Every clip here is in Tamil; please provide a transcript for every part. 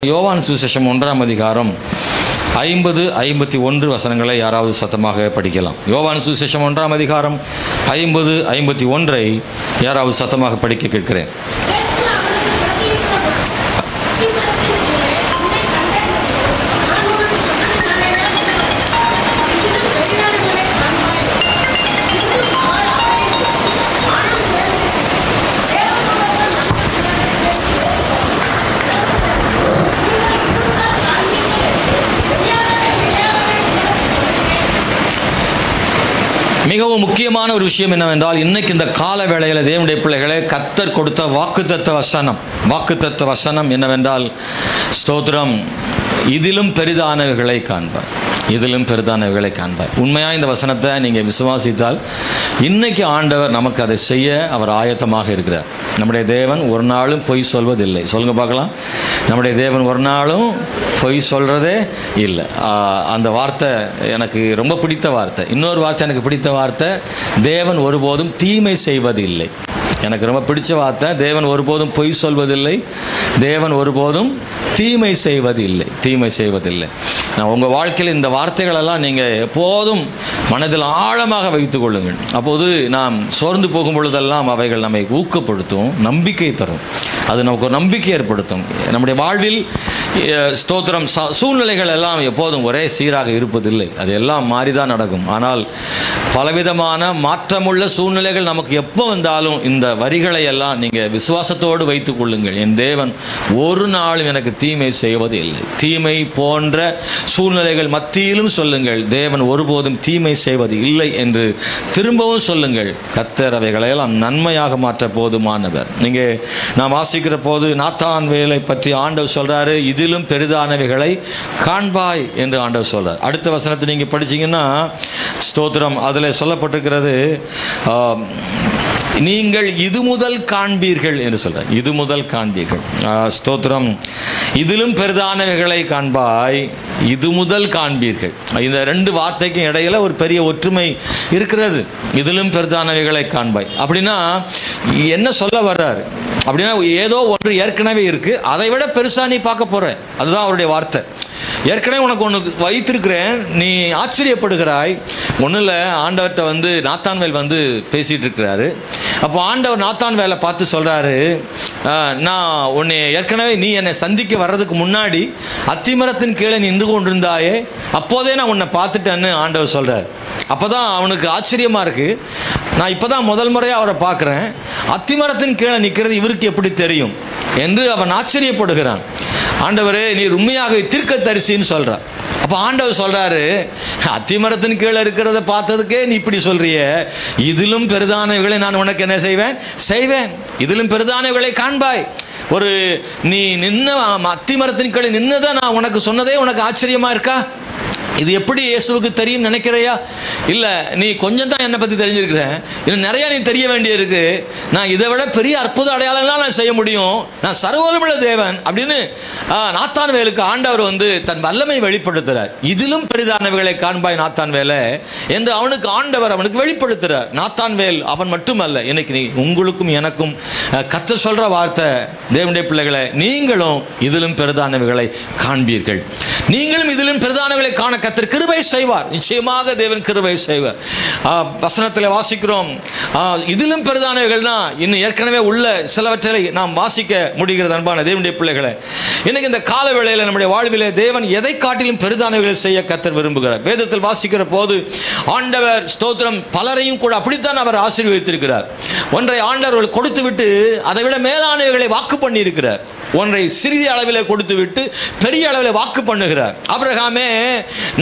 யோவான் சுவிசேஷம் 1ஆம் அதிகாரம் 50-51 வசனங்களை யாராவது சத்தமாக படிக்கலாம். யோவான் சுவிசேஷம் 1ஆம் அதிகாரம் 50-51 யாராவது சத்தமாக படிக்க கேட்கிறேன். மிகவும் முக்கியமான ஒரு விஷயம் என்னவென்றால், இன்னைக்கு இந்த கால வேளையில் தேவனுடைய பிள்ளைகளே, கர்த்தர் கொடுத்த வாக்குத்தத்த வசனம் என்னவென்றால், ஸ்தோத்திரம், இதிலும் பெரிதானவைகளை காண்பார். உண்மையாக இந்த வசனத்தை நீங்கள் விசுவாசித்தால் இன்னைக்கு ஆண்டவர் நமக்கு அதை செய்ய அவர் ஆயத்தமாக இருக்கிறார். நம்முடைய தேவன் ஒரு நாளும் பொய் சொல்வதில்லை. சொல்லுங்க பார்க்கலாம். நம்முடைய தேவன் ஒரு நாளும் பொய் சொல்கிறதே இல்லை. அந்த வார்த்தை எனக்கு ரொம்ப பிடித்த வார்த்தை. இன்னொரு வார்த்தை எனக்கு பிடித்த வார்த்தை, தேவன் ஒருபோதும் தீமை செய்வது இல்லை. எனக்கு ரொம்ப பிடிச்ச வார்த்தை, தேவன் ஒருபோதும் பொய் சொல்வதில்லை, தேவன் ஒருபோதும் தீமை செய்வதில்லை. நான் உங்கள் வாழ்க்கையில் இந்த வார்த்தைகளெல்லாம் நீங்கள் எப்போதும் மனதில் ஆழமாக வைத்து கொள்ளுங்கள். அப்போது நாம் சோர்ந்து போகும் பொழுதெல்லாம் அவைகள் நம்மை ஊக்கப்படுத்தும், நம்பிக்கை தரும். அது நமக்கு ஒரு நம்பிக்கை ஏற்படுத்தும். நம்முடைய வாழ்வில் ஸ்தோத்திரம், சூழ்நிலைகள் எல்லாம் எப்போதும் ஒரே சீராக இருப்பதில்லை. அது எல்லாம் மாறிதான் நடக்கும். ஆனால் பலவிதமான மாற்றமுள்ள சூழ்நிலைகள் நமக்கு எப்போ வந்தாலும் இந்த வரிகளை எல்லாம் நீங்கள் விசுவாசத்தோடு வைத்துக் கொள்ளுங்கள். என் தேவன் ஒரு நாளும் எனக்கு தீமை செய்வது இல்லை. தீமை போன்ற சூழ்நிலைகள் மத்தியிலும் சொல்லுங்கள், தேவன் ஒருபோதும் தீமை செய்வது இல்லை என்று திரும்பவும் சொல்லுங்கள். கர்த்தர் அவைகளையெல்லாம் நன்மையாக மாற்ற போதுமானவர். நீங்கள் நான் வாசிக்கிற போது நாத்தான்வேலை பற்றி ஆண்டவர் சொல்கிறாரு, இதிலும் பெரிதானவைகளை காண்பாய் என்று ஆண்டவர் சொல்கிறார். அடுத்த வசனத்தை நீங்கள் படிச்சீங்கன்னா, ஸ்தோத்திரம், அதில் சொல்லப்பட்டிருக்கிறது, நீங்கள் இது முதல் காண்பீர்கள் என்று சொல்கிறார். இது முதல் காண்பீர்கள். ஸ்தோத்திரம், இதிலும் பெரிதானவைகளை காண்பாய், இது முதல் காண்பீர்கள். இந்த ரெண்டு வார்த்தைக்கும் இடையில ஒரு பெரிய ஒற்றுமை இருக்கிறது. இதிலும் பெரிதானவைகளை காண்பாய் அப்படின்னா என்ன சொல்ல வர்றாரு அப்படின்னா, ஏதோ ஒன்று ஏற்கனவே இருக்கு, அதை விட பெருசா நீ பார்க்க போற. அதுதான் அவருடைய வார்த்தை. ஏற்கனவே உனக்கு ஒன்று வைத்திருக்கிறேன், நீ ஆச்சரியப்படுகிறாய். ஒன்றும் இல்லை, ஆண்டவர்கிட்ட நாத்தான்வேல் பேசிகிட்டு இருக்கிறாரு. அப்போ ஆண்டவர் நாத்தான்வேலை பார்த்து சொல்கிறாரு, நான் உன்னை ஏற்கனவே நீ என்னை சந்திக்க வர்றதுக்கு முன்னாடி அத்திமரத்தின் கீழே நின்று கொண்டிருந்தாயே, அப்போதே நான் உன்னை பார்த்துட்டேன்னு ஆண்டவர் சொல்கிறார். அப்போ தான் அவனுக்கு ஆச்சரியமாக இருக்குது. நான் இப்போ தான் முதல் முறையாக அவரை பார்க்குறேன், அத்திமரத்தின் கீழே நிற்கிறது இவருக்கு எப்படி தெரியும் என்று அவன் ஆச்சரியப்படுகிறான். ஆண்டவரே, நீர் உண்மையாக தீர்க்கதரிசின்னு சொல்கிறார். அப்போ ஆண்டவர் சொல்கிறாரு, அத்திமரத்தின் கீழே இருக்கிறத பார்த்ததுக்கே நீ இப்படி சொல்கிறிய, இதிலும் பெரிதானவைகளை நான் உனக்கு என்ன செய்வேன், இதிலும் பெரிதானவைகளை காண்பாய். ஒரு நீ அத்திமரத்தின் கீழே நின்னதான் நான் உனக்கு சொன்னதே உனக்கு ஆச்சரியமாக இருக்கா? இது எப்படி இயேசுவுக்கு தெரியும் நினைக்கிறையா? இல்லை, நீ கொஞ்சம் தான் என்னை பற்றி தெரிஞ்சிருக்கிற, இன்னும் நிறையா நீ தெரிய வேண்டியிருக்கு. நான் இதை விட பெரிய அற்புத அடையாளம்லாம் நான் செய்ய முடியும், நான் சர்வவல்லமையுள்ள தேவன் அப்படின்னு நாத்தான்வேலுக்கு ஆண்டவர் தன் வல்லமை வெளிப்படுத்துகிறார். இதிலும் பெரிதானவைகளை காண்பாய் நாத்தான்வேலை என்று அவனுக்கு வெளிப்படுத்துகிறார். நாத்தான்வேல் அவன் மட்டுமல்ல, இன்னைக்கு நீ உங்களுக்கும் எனக்கும் கர்த்தர் சொல்கிற வார்த்தை, தேவனுடைய பிள்ளைகளை, நீங்களும் இதிலும் பெரிதானவைகளை காண்பீர்கள். நீங்களும் இதிலும் பெரிதானவைகளை காண கர்த்தர் கிருபை செய்வார். நிச்சயமாக தேவன் கிருபை செய்வார். வசனத்தில் வாசிக்கிறோம், இதிலும் பெரிதானவைகள்னா இன்னும் ஏற்கனவே உள்ள சிலவற்றை நாம் வாசிக்க முடிகிறது. அன்பான தேவனுடைய பிள்ளைகளை, இன்னைக்கு இந்த கால வேளையில் நம்முடைய வாழ்விலே தேவன் எதை காட்டிலும் பெரிதானவைகளை செய்ய கர்த்தர் விரும்புகிறார். வேதத்தில் வாசிக்கிற போது ஆண்டவர் ஸ்தோத்திரம் பலரையும் கூட அப்படித்தான் அவர் ஆசீர்வதித்திருக்கிறார். ஒன்றை ஆண்டவர்கள் கொடுத்து விட்டு அதை விட மேலானவைகளை வாக்கு பண்ணி இருக்கிறார். ஒன்றை சிறிய அளவில் கொடுத்து விட்டு பெரிய அளவில் வாக்கு பண்ணுகிறார். ஆபிரகாமே,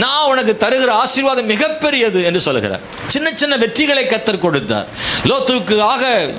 நான் உனக்கு தருகிற ஆசீர்வாதம் மிகப்பெரியது என்று சொல்லுகிறார். சின்ன சின்ன வெற்றிகளை கர்த்தர் கொடுத்தார். லோத்துக்கு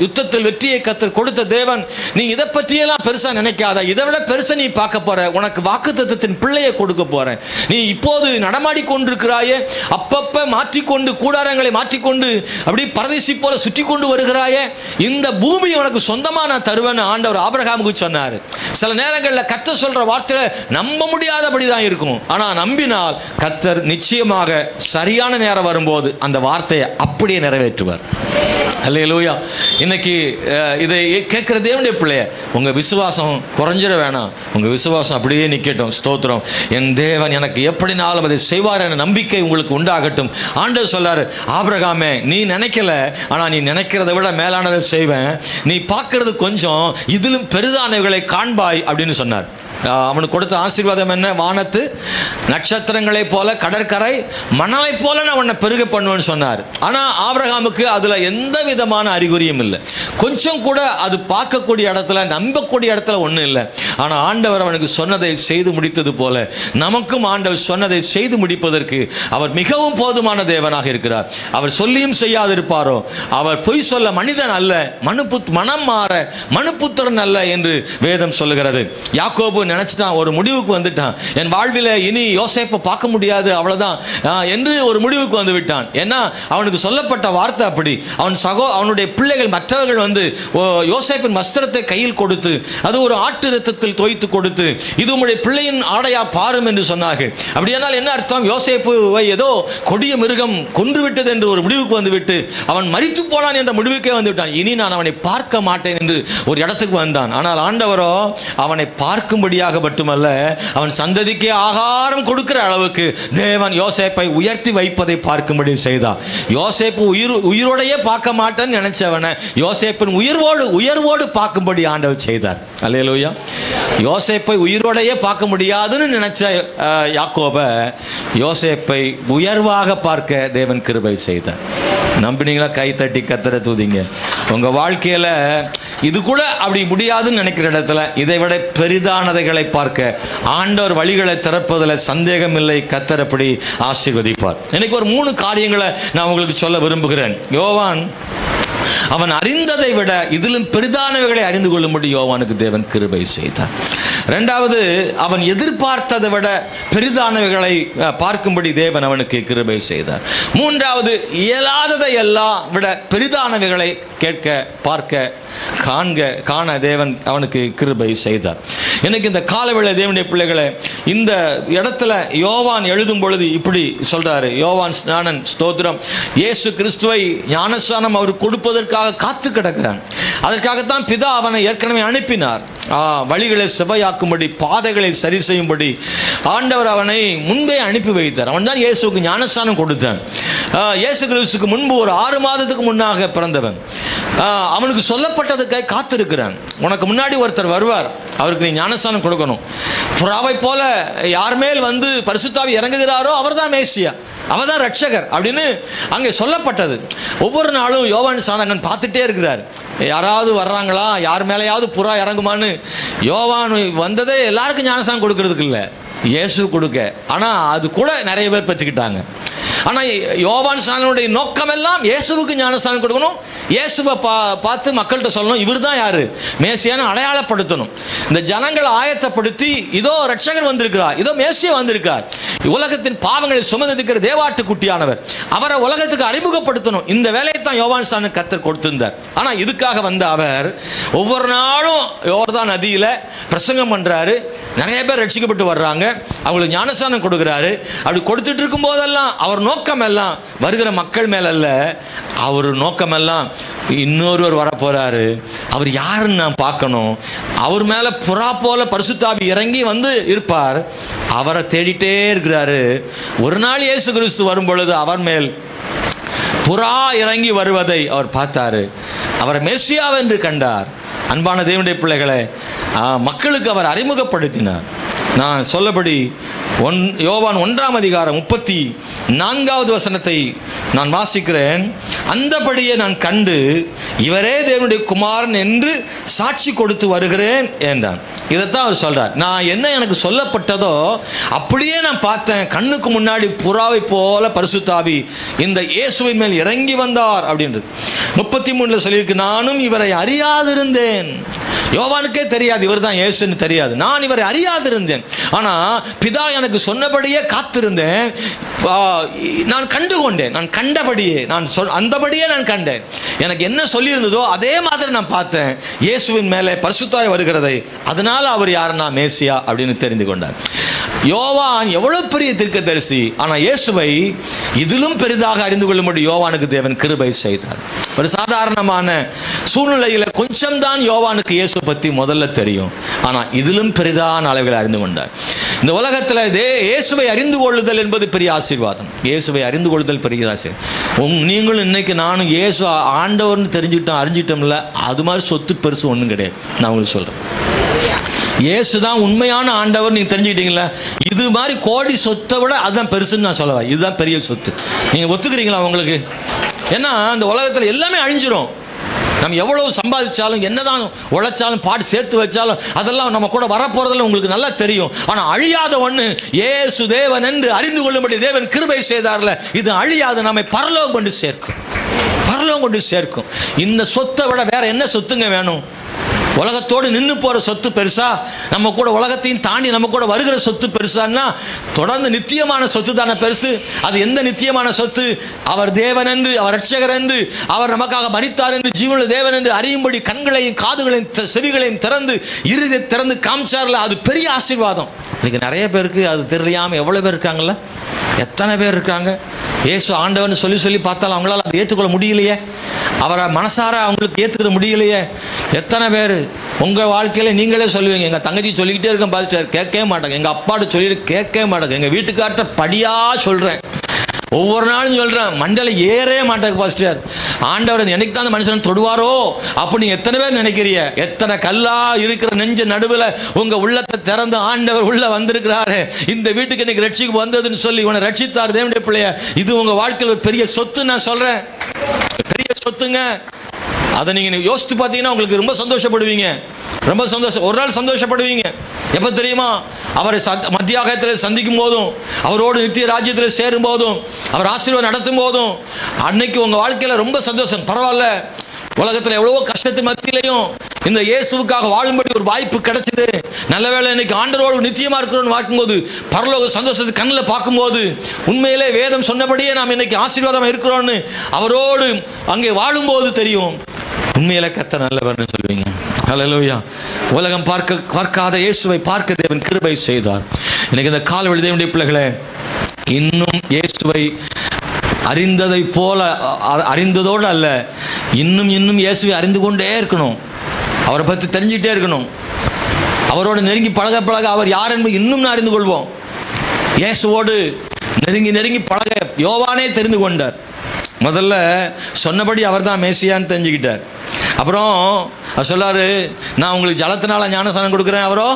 யுத்தத்தில் வெற்றியை கர்த்தர் கொடுத்த தேவன், நீ இதை பற்றியெல்லாம் பெருசா நினைக்காத, இதை விட பெருசா நீ பார்க்க போற, உனக்கு வாக்குத்தத்தத்தின் பிள்ளையை கொடுக்க போறேன். நீ இப்போது நடமாடி கொண்டிருக்கிறாயே, அப்பப்ப மாற்றிக்கொண்டு கூடாரங்களை மாற்றிக்கொண்டு அப்படி பரதேசி போல சுற்றி கொண்டு வருகிறாயே, இந்த பூமி உனக்கு சொந்தமா நான் தருவேன்னு ஆண்டவர் ஆபிரகாமுக்கு சொன்னார். சில நேரங்களில் கர்த்தர் சொல்ற வார்த்தைகளை நம்ப முடியாதபடிதான் இருக்கும். ஆனா நம்பினால் கர்த்தர் நிச்சயமாக சரியான நேரம் வரும்போது அந்த வார்த்தையை அப்படியே நிறைவேற்றுவார். அல்லேலூயா. இன்னைக்கு இதை கேட்குற தேவனுடைய பிள்ளைய, உங்கள் விசுவாசம் குறைஞ்சிட வேணாம், உங்கள் விசுவாசம் அப்படியே நிற்கட்டும். ஸ்தோத்திரம். என் தேவன் எனக்கு எப்படினாலும் அதை செய்வார் என்ற நம்பிக்கை உங்களுக்கு உண்டாகட்டும். ஆண்டவர் சொல்லாரு, ஆபிரகாமே நீ நினைக்கல, ஆனால் நீ நினைக்கிறத விட மேலானதை செய்வேன், நீ பார்க்கறது கொஞ்சம், இதிலும் பெரிதானவைகளை காண்பாய் அப்படின்னு சொன்னார். அவனுக்கு கொடுத்த ஆசீர்வாதம் என்ன? வானத்து நட்சத்திரங்களை போல, கடற்கரை மணலை போல நான் உன்னை பெருக பண்ணுவேன்னு சொன்னார். ஆனால் ஆபிரகாமுக்கு அதில் எந்த விதமான அறிகுறியும் இல்லை. கொஞ்சம் கூட அது பார்க்கக்கூடிய இடத்துல, நம்பக்கூடிய இடத்துல ஒன்றும் இல்லை. ஆனால் ஆண்டவர் அவனுக்கு சொன்னதை செய்து முடித்தது போல நமக்கும் ஆண்டவர் சொன்னதை செய்து முடிப்பதற்கு அவர் மிகவும் போதுமான தேவனாக இருக்கிறார். அவர் சொல்லியும் செய்யாதிருப்பாரோ? அவர் பொய் சொல்ல மனிதன் அல்ல, மனம் மாற மனுப்புத்திரன் அல்ல என்று வேதம் சொல்லுகிறது. யாக்கோபு நினைச்சிட்டான், ஒரு முடிவுக்கு வந்துட்டான், என் வாழ்வில் இனி யோசேப்பை பார்க்க முடியாது அவ்வளவுதான் என்று ஒரு முடிவுக்கு வந்து விட்டான். ஏன்னா அவனுக்கு சொல்லப்பட்ட வார்த்தை அப்படி. அவனுடைய பிள்ளைகள் மற்றவர்கள் வந்து யோசேப்பின் வஸ்திரத்தை கையில் கொடுத்து, அது ஒரு ஆட்டு இரத்தத்தில் தோய்த்து கொடுத்து, இது உங்களுடைய பிள்ளையின் ஆடையா பாரும் என்று சொன்னார்கள். அப்படியானால் என்ன அர்த்தம்? யோசேப்புவை ஏதோ கொடிய மிருகம் கொன்று விட்டது என்று ஒரு முடிவுக்கு வந்துவிட்டு அவன் மரித்து போனான் என்ற முடிவுக்கே வந்து விட்டான். இனி நான் அவனை பார்க்க மாட்டேன் என்று ஒரு இடத்துக்கு வந்தான். ஆனால் ஆண்டவரோ அவனை பார்க்கும்படியாக மட்டுமல்ல, அவன் சந்ததிக்கே ஆகாரம் கொடுக்கிற அளவுக்கு தேவன் யோசேப்பை உயர்த்தி வைப்பதை பார்க்கும்படி செய்தார். யோசேப்பு உயிரோடையே பார்க்க மாட்டேன்னு நினைச்சவனை யோசேப்பின் உயர்வோடு பார்க்கும்படி ஆண்டவர் செய்தார். அல்லேலூயா. யோசேப்பை உயிரோடையே பார்க்க முடியாதுன்னு நினைச்ச யாக்கோபை யோசேப்பை உயர்வாக பார்க்க தேவன் கிருபை செய்தார். நம்பினீங்களா? கை தட்டி கர்த்தரை துதிங்க. உங்க வாழ்க்கையில இது கூட அப்படி முடியாதுன்னு நினைக்கிற இடத்துல இதை விட பெரிதானதைகளை பார்க்க ஆண்டவர் வழிகளை திறப்பதில் சந்தேகம் இல்லை. கர்த்தர் அப்படி ஆசீர்வதிப்பார். இன்னைக்கு ஒரு 3 காரியங்களை நான் உங்களுக்கு சொல்ல விரும்புகிறேன். யோவான் அவன் அறிந்ததை விட இதிலும் பெரிதானவைகளை அறிந்து கொள்ளும்படி யோவானுக்கு தேவன் கிருபை செய்தார். இரண்டாவது, அவன் எதிர்பார்த்ததை விட பெரிதானவைகளை பார்க்கும்படி தேவன் அவனுக்கு கிருபை செய்தார். மூன்றாவது, இயலாததை எல்லாம் விட பெரிதானவைகளை கேட்க, பார்க்க, காண தேவன் அவனுக்கு கிருபை செய்தார். எனக்கு இந்த காலவேளை தேவனுடைய பிள்ளைகளை, இந்த இடத்துல யோவான் எழுதும் பொழுது இப்படி சொல்றாரு. யோவான் ஸ்நானன், ஸ்தோத்திரம், இயேசு கிறிஸ்துவை ஞானஸ்நானம் அவர் கொடுப்பதற்காக காத்து கிடக்கிறான். அதற்காகத்தான் பிதா அவனை ஏற்கனவே அனுப்பினார். வழிகளை செவ்வையாக்கும்படி, பாதைகளை சரி செய்யும்படி ஆண்டவர் அவனை முன்பே அனுப்பி வைத்தார். அவன் தான் இயேசுக்கு ஞானஸ்நானம் கொடுத்தான். இயேசு கிறிஸ்துக்கு முன்பு ஒரு 6 மாதத்துக்கு முன்னாக பிறந்தவன். அவனுக்கு சொல்லப்பட்டதுக்காக காத்திருக்கிறான். உனக்கு முன்னாடி ஒருத்தர் வருவார், அவருக்கு நீ ஞானஸ்நானம் கொடுக்கணும். புறாவை போல யார் மேல் வந்து பரிசுத்தாவி இறங்குகிறாரோ அவர் தான் மேசியா, அவர் தான் ரட்சகர் அப்படின்னு அங்கே சொல்லப்பட்டது. ஒவ்வொரு நாளும் யோவான் ஸ்நானகன் பார்த்துட்டே இருக்கிறார். யாராவது வர்றாங்களா, யார் மேலேயாவது புறா இறங்குமான்னு. யோவான் வந்ததே எல்லாருக்கும் ஞானஸ்நானம் கொடுக்கறதுக்கு இல்லை, இயேசு கொடுக்க. ஆனால் அது கூட நிறைய பேர் பெற்றுக்கிட்டாங்க. ஆனால் யோவான் ஸ்நானனுடைய நோக்கம் எல்லாம் இயேசுவுக்கு ஞானஸ்நானம் கொடுக்கணும், இயேசுவை பார்த்து மக்கள்கிட்ட சொல்லணும் இவர் தான் யாரு, மேசியான்னு அடையாளப்படுத்தணும். இந்த ஜனங்களை ஆயத்தப்படுத்தி, இதோ ரட்சகர் வந்திருக்கிறார், இதோ மேசியா வந்திருக்கார், உலகத்தின் பாவங்களை சுமந்திருக்கிற தேவாட்டு குட்டியானவர், அவரை உலகத்துக்கு அறிமுகப்படுத்தணும். இந்த வேலையை தான் யோவான் ஸ்நானன் கர்த்தர் கொடுத்திருந்தார். ஆனால் இதுக்காக வந்த அவர் ஒவ்வொரு நாளும் யோர்தான் நதியில் பிரசங்கம் பண்றாரு. நிறைய பேர் ரட்சிக்கப்பட்டு வர்றாங்க, அவங்களுக்கு ஞானஸ்நானம் கொடுக்குறாரு. அப்படி கொடுத்துட்டு இருக்கும் போதெல்லாம் அவர் நோக்கம் எல்லாம் வருகிற மக்கள் மேல அல்ல, அவர் நோக்கம் எல்லாம் இன்னொருவர் வரப்போறாரு, அவர் யாருன்னு நான் பார்க்கணும், அவர் மேல புறா போல பரிசுத்தாவி இறங்கி வந்து இருப்பார், அவரை தேடிட்டே இருக்கிறாரு. ஒரு நாள் இயேசு கிறிஸ்து வரும் பொழுது அவர் மேல் புறா இறங்கி வருவதை அவர் பார்த்தாரு, அவரை மெசியாவென்று கண்டார். அன்பான தேவனுடைய பிள்ளைகளை, மக்களுக்கு அவர் அறிமுகப்படுத்தினார். நான் சொல்லபடி யோவான் 1ஆம் அதிகாரம் 34வது வசனத்தை நான் வாசிக்கிறேன். அந்தபடியே நான் கண்டு இவரே தேவனுடைய குமாரன் என்று சாட்சி கொடுத்து வருகிறேன் என்றான். இதைத்தான் அவர் சொல்றார். நான் என்ன எனக்கு சொல்லப்பட்டதோ அப்படியே நான் பார்த்தேன். கண்ணுக்கு முன்னாடி புறாவை போல பரிசுத்தாவி இந்த இயேசுவின் மேல் இறங்கி வந்தார் அப்படின்றது 33 சொல்லியிருக்கு. நானும் இவரை அறியாதிருந்தேன். யோவானுக்கே தெரியாது இவர் தான் இயேசுன்னு தெரியாது. நான் இவரை அறியாதிருந்தேன், ஆனால் பிதா எனக்கு சொன்னபடியே காத்திருந்தேன். நான் கண்டுகொண்டேன், நான் கண்டபடியே, அந்தபடியே நான் கண்டேன். எனக்கு என்ன சொல்லியிருந்ததோ அதே மாதிரி நான் பார்த்தேன், இயேசுவின் மேலே பரிசுத்தாய் வருகிறதை. அதனால அவர் யாருன்னா மேசியா அப்படின்னு தெரிந்து கொண்டார். யோவான் எவ்வளவு பெரிய தீர்க்கதரிசி, ஆனால் இயேசுவை இதிலும் பெரிதாக அறிந்து கொள்ளும்படி யோவானுக்கு தேவன் கிருபை செய்தார். ஒரு சாதாரணமான சூழ்நிலையில் கொஞ்சம் தான் யோவானுக்கு இயேசு பற்றி முதல்ல தெரியும், ஆனால் இதிலும் பெரிதான அளவில் அறிந்து கொண்டார். இந்த உலகத்தில் இயேசுவை அறிந்து கொள்ளுதல் என்பது பெரிய ஆசீர்வாதம். இயேசுவை அறிந்து கொள்ளுதல் பெரிய ஆசீர்வாதம். நீங்களும் இன்னைக்கு நானும் இயேசு ஆண்டவர்னு தெரிஞ்சுக்கிட்டோம், அறிஞ்சிட்டோம்ல, அது மாதிரி சொத்து பெருசு ஒன்றும் கிடையாது. நான் உங்களுக்கு சொல்கிறேன், இயேசு தான் உண்மையான ஆண்டவர் நீங்கள் தெரிஞ்சுக்கிட்டீங்களா, இது மாதிரி கோடி சொத்தை விட அதுதான் பெருசுன்னு நான் சொல்லவா. இதுதான் பெரிய சொத்து. நீங்கள் ஒத்துக்கிறீங்களா உங்களுக்கு? ஏன்னா அந்த உலகத்தில் எல்லாமே அழிஞ்சிரும். நம்ம எவ்வளவு சம்பாதிச்சாலும் என்னதான் உழைச்சாலும் பாட்டு சேர்த்து வச்சாலும் அதெல்லாம் நம்ம கூட வரப்போறதில்ல, உங்களுக்கு நல்லா தெரியும். ஆனால் அழியாத ஒன்று இயேசு தேவன் என்று அறிந்து கொள்ளும்படி தேவன் கிருபை செய்தார்ல, இது அழியாத நம்மை பரலோகம் கொண்டு சேர்க்கும், பரலோகம் கொண்டு சேர்க்கும். இந்த சொத்தை விட வேற என்ன சொத்துங்க வேணும்? உலகத்தோடு நின்று போகிற சொத்து பெருசா, நம்ம கூட உலகத்தையும் தாண்டி நம்ம கூட வருகிற சொத்து பெருசான்னா தொடர்ந்து நித்தியமான சொத்து தானே பெருசு. அது எந்த நித்தியமான சொத்து? அவர் தேவன் என்று, அவர் ரட்சகர் என்று, அவர் நமக்காக மரித்தார் என்று, ஜீவனுள்ள தேவன் என்று அறியும்படி கண்களையும் காதுகளையும் செவிகளையும் திறந்து இருதை திறந்து காமிச்சார்ல, அது பெரிய ஆசீர்வாதம். இன்னைக்கு நிறைய பேருக்கு அது தெரியாமல் எவ்வளோ பேர் இருக்காங்கல்ல, எத்தனை பேர் இருக்காங்க. இயேசு ஆண்டவன் சொல்லி சொல்லி பார்த்தாலும் அவங்களால அதை ஏற்றுக்கொள்ள முடியலையே, அவரை மனசார அவங்களுக்கு ஏற்றுக்கிற முடியலையே. எத்தனை பேர் உங்கள் வாழ்க்கையில் நீங்களே சொல்லுவீங்க, எங்கள் தங்கச்சி சொல்லிக்கிட்டே இருக்கேன் பாஸ்டர், கேட்கவே மாட்டாங்க. எங்கள் அப்பாட்ட சொல்லிட்டு கேட்கவே மாட்டாங்க. எங்கள் வீட்டுக்கார்ட்ட படியாக சொல்கிறேன், ஒவ்வொரு நாளும் சொல்கிறேன், மண்டல ஏறவே மாட்டாங்க பாஸ்டர். ஆண்டவர் என்னைக்கு தான் அந்த மனுஷன் தொடுவாரோ அப்போ நீங்கள் எத்தனை பேர் நினைக்கிறீங்க? எத்தனை கல்லா இருக்கிற நெஞ்ச நடுவில் உங்கள் உள்ளத்தை திறந்து ஆண்டவர் உள்ள வந்திருக்கிறாரு, இந்த வீட்டுக்கு இன்னைக்கு ரட்சிக்கு வந்ததுன்னு சொல்லி உன்னை ரட்சித்தார் தேவனுடைய பிள்ளைய. இது உங்கள் வாழ்க்கையில் ஒரு பெரிய சொத்து. நான் சொல்கிறேன், பெரிய சொத்துங்க. அதை நீங்கள் யோசித்து பார்த்தீங்கன்னா உங்களுக்கு ரொம்ப சந்தோஷப்படுவீங்க, ரொம்ப சந்தோஷம். ஒரு நாள் சந்தோஷப்படுவீங்க. எப்போ தெரியுமா? அவரை மத்தியாகத்தில் சந்திக்கும் போதும், அவரோடு நித்திய ராஜ்யத்தில் சேரும் போதும், அவர் ஆசீர்வாதம் நடத்தும் போதும், அன்னைக்கு உங்கள் வாழ்க்கையில் ரொம்ப சந்தோஷம். பரவாயில்ல, உலகத்தில் எவ்வளவோ கஷ்டத்து மத்தியிலையும் இந்த இயேசுவுக்காக வாழும்படி ஒரு வாய்ப்பு கிடைச்சிது. நல்ல வேளை இன்னைக்கு ஆண்டவரோடு நித்தியமாக இருக்கிறோன்னு பார்க்கும்போது, பரலோக சந்தோஷத்தை கண்ணில் பார்க்கும்போது, உண்மையிலே வேதம் சொன்னபடியே நாம் இன்னைக்கு ஆசீர்வாதமாக இருக்கிறோன்னு அவரோடு அங்கே வாழும்போது தெரியும், உண்மையில கர்த்தர் நல்லவர்னு சொல்லுவீங்க. ஹல்லேலூயா. உலகம் பார்க்காத இயேசுவை பார்க்க தேவன் கிருபை செய்தார். இன்னைக்கு இந்த கால்வழி தேவனுடைய பிள்ளைகளே, இன்னும் இயேசுவை அறிந்ததை போல அறிந்ததோடு அல்ல, இன்னும் இன்னும் இயேசுவை அறிந்து கொண்டே இருக்கணும், அவரை பற்றி தெரிஞ்சுட்டே இருக்கணும். அவரோடு நெருங்கி பழக பழக அவர் யார் என்பது இன்னும் நான் அறிந்து கொள்வோம். இயேசுவோடு நெருங்கி நெருங்கி பழக யோவானே தெரிந்து கொண்டார். முதல்ல சொன்னபடி அவர் தான் மேசியான்னு தெரிஞ்சுக்கிட்டார். அப்புறம் சொல்லாரு, நான் உங்களுக்கு ஜலத்தினால ஞானசானம் கொடுக்குறேன், அவரோ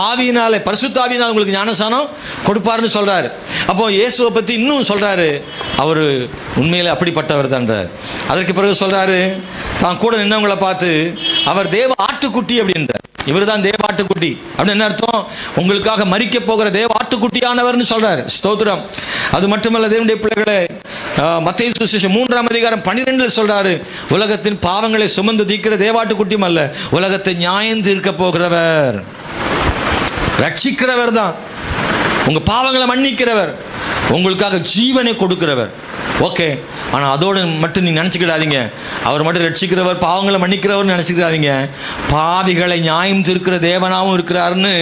ஆவியினாலே பரிசுத்த ஆவியினால் உங்களுக்கு ஞானசானம் கொடுப்பாருன்னு சொல்கிறாரு. அப்போ இயேசுவை பற்றி இன்னும் சொல்கிறாரு, அவர் உண்மையிலே அப்படிப்பட்டவர் தான்றார். அதற்கு பிறகு சொல்கிறாரு, தான் கூட நின்னவங்களை பார்த்து அவர் தேவ ஆட்டுக்குட்டி அப்படின்றார். இவர் தான் தேவ ஆட்டுக்குட்டி அப்படின்னு என்ன அர்த்தம்? உங்களுக்காக மரிக்க போகிற தேவ ஆட்டுக்குட்டியானவர்னு சொல்கிறார். ஸ்தோத்திரம். அது மட்டுமல்ல தேவனுடைய பிள்ளைகளே, மத்தேயு சுவிசேஷம் 3ஆம் அதிகாரம் 12 சொல்றாரு, உலகத்தின் பாவங்களை சுமந்து தீர்க்கிற தேவாட்டுக்குட்டியும் அல்ல, உலகத்தை நியாயம் தீர்க்க போகிறவர், ரட்சிக்கிறவர் தான், உங்க பாவங்களை மன்னிக்கிறவர், உங்களுக்காக ஜீவனை கொடுக்கிறவர். ஓகே, ஆனால் அதோடு மட்டும் நீ நினச்சிக்கிடாதீங்க, அவர் மட்டும் ரட்சிக்கிறவர் பாவங்களை மன்னிக்கிறவர் நினச்சிக்கிறாதீங்க. பாவிகளை நியாயம் தீர்க்கிற தேவனாகவும் இருக்கிறார்னு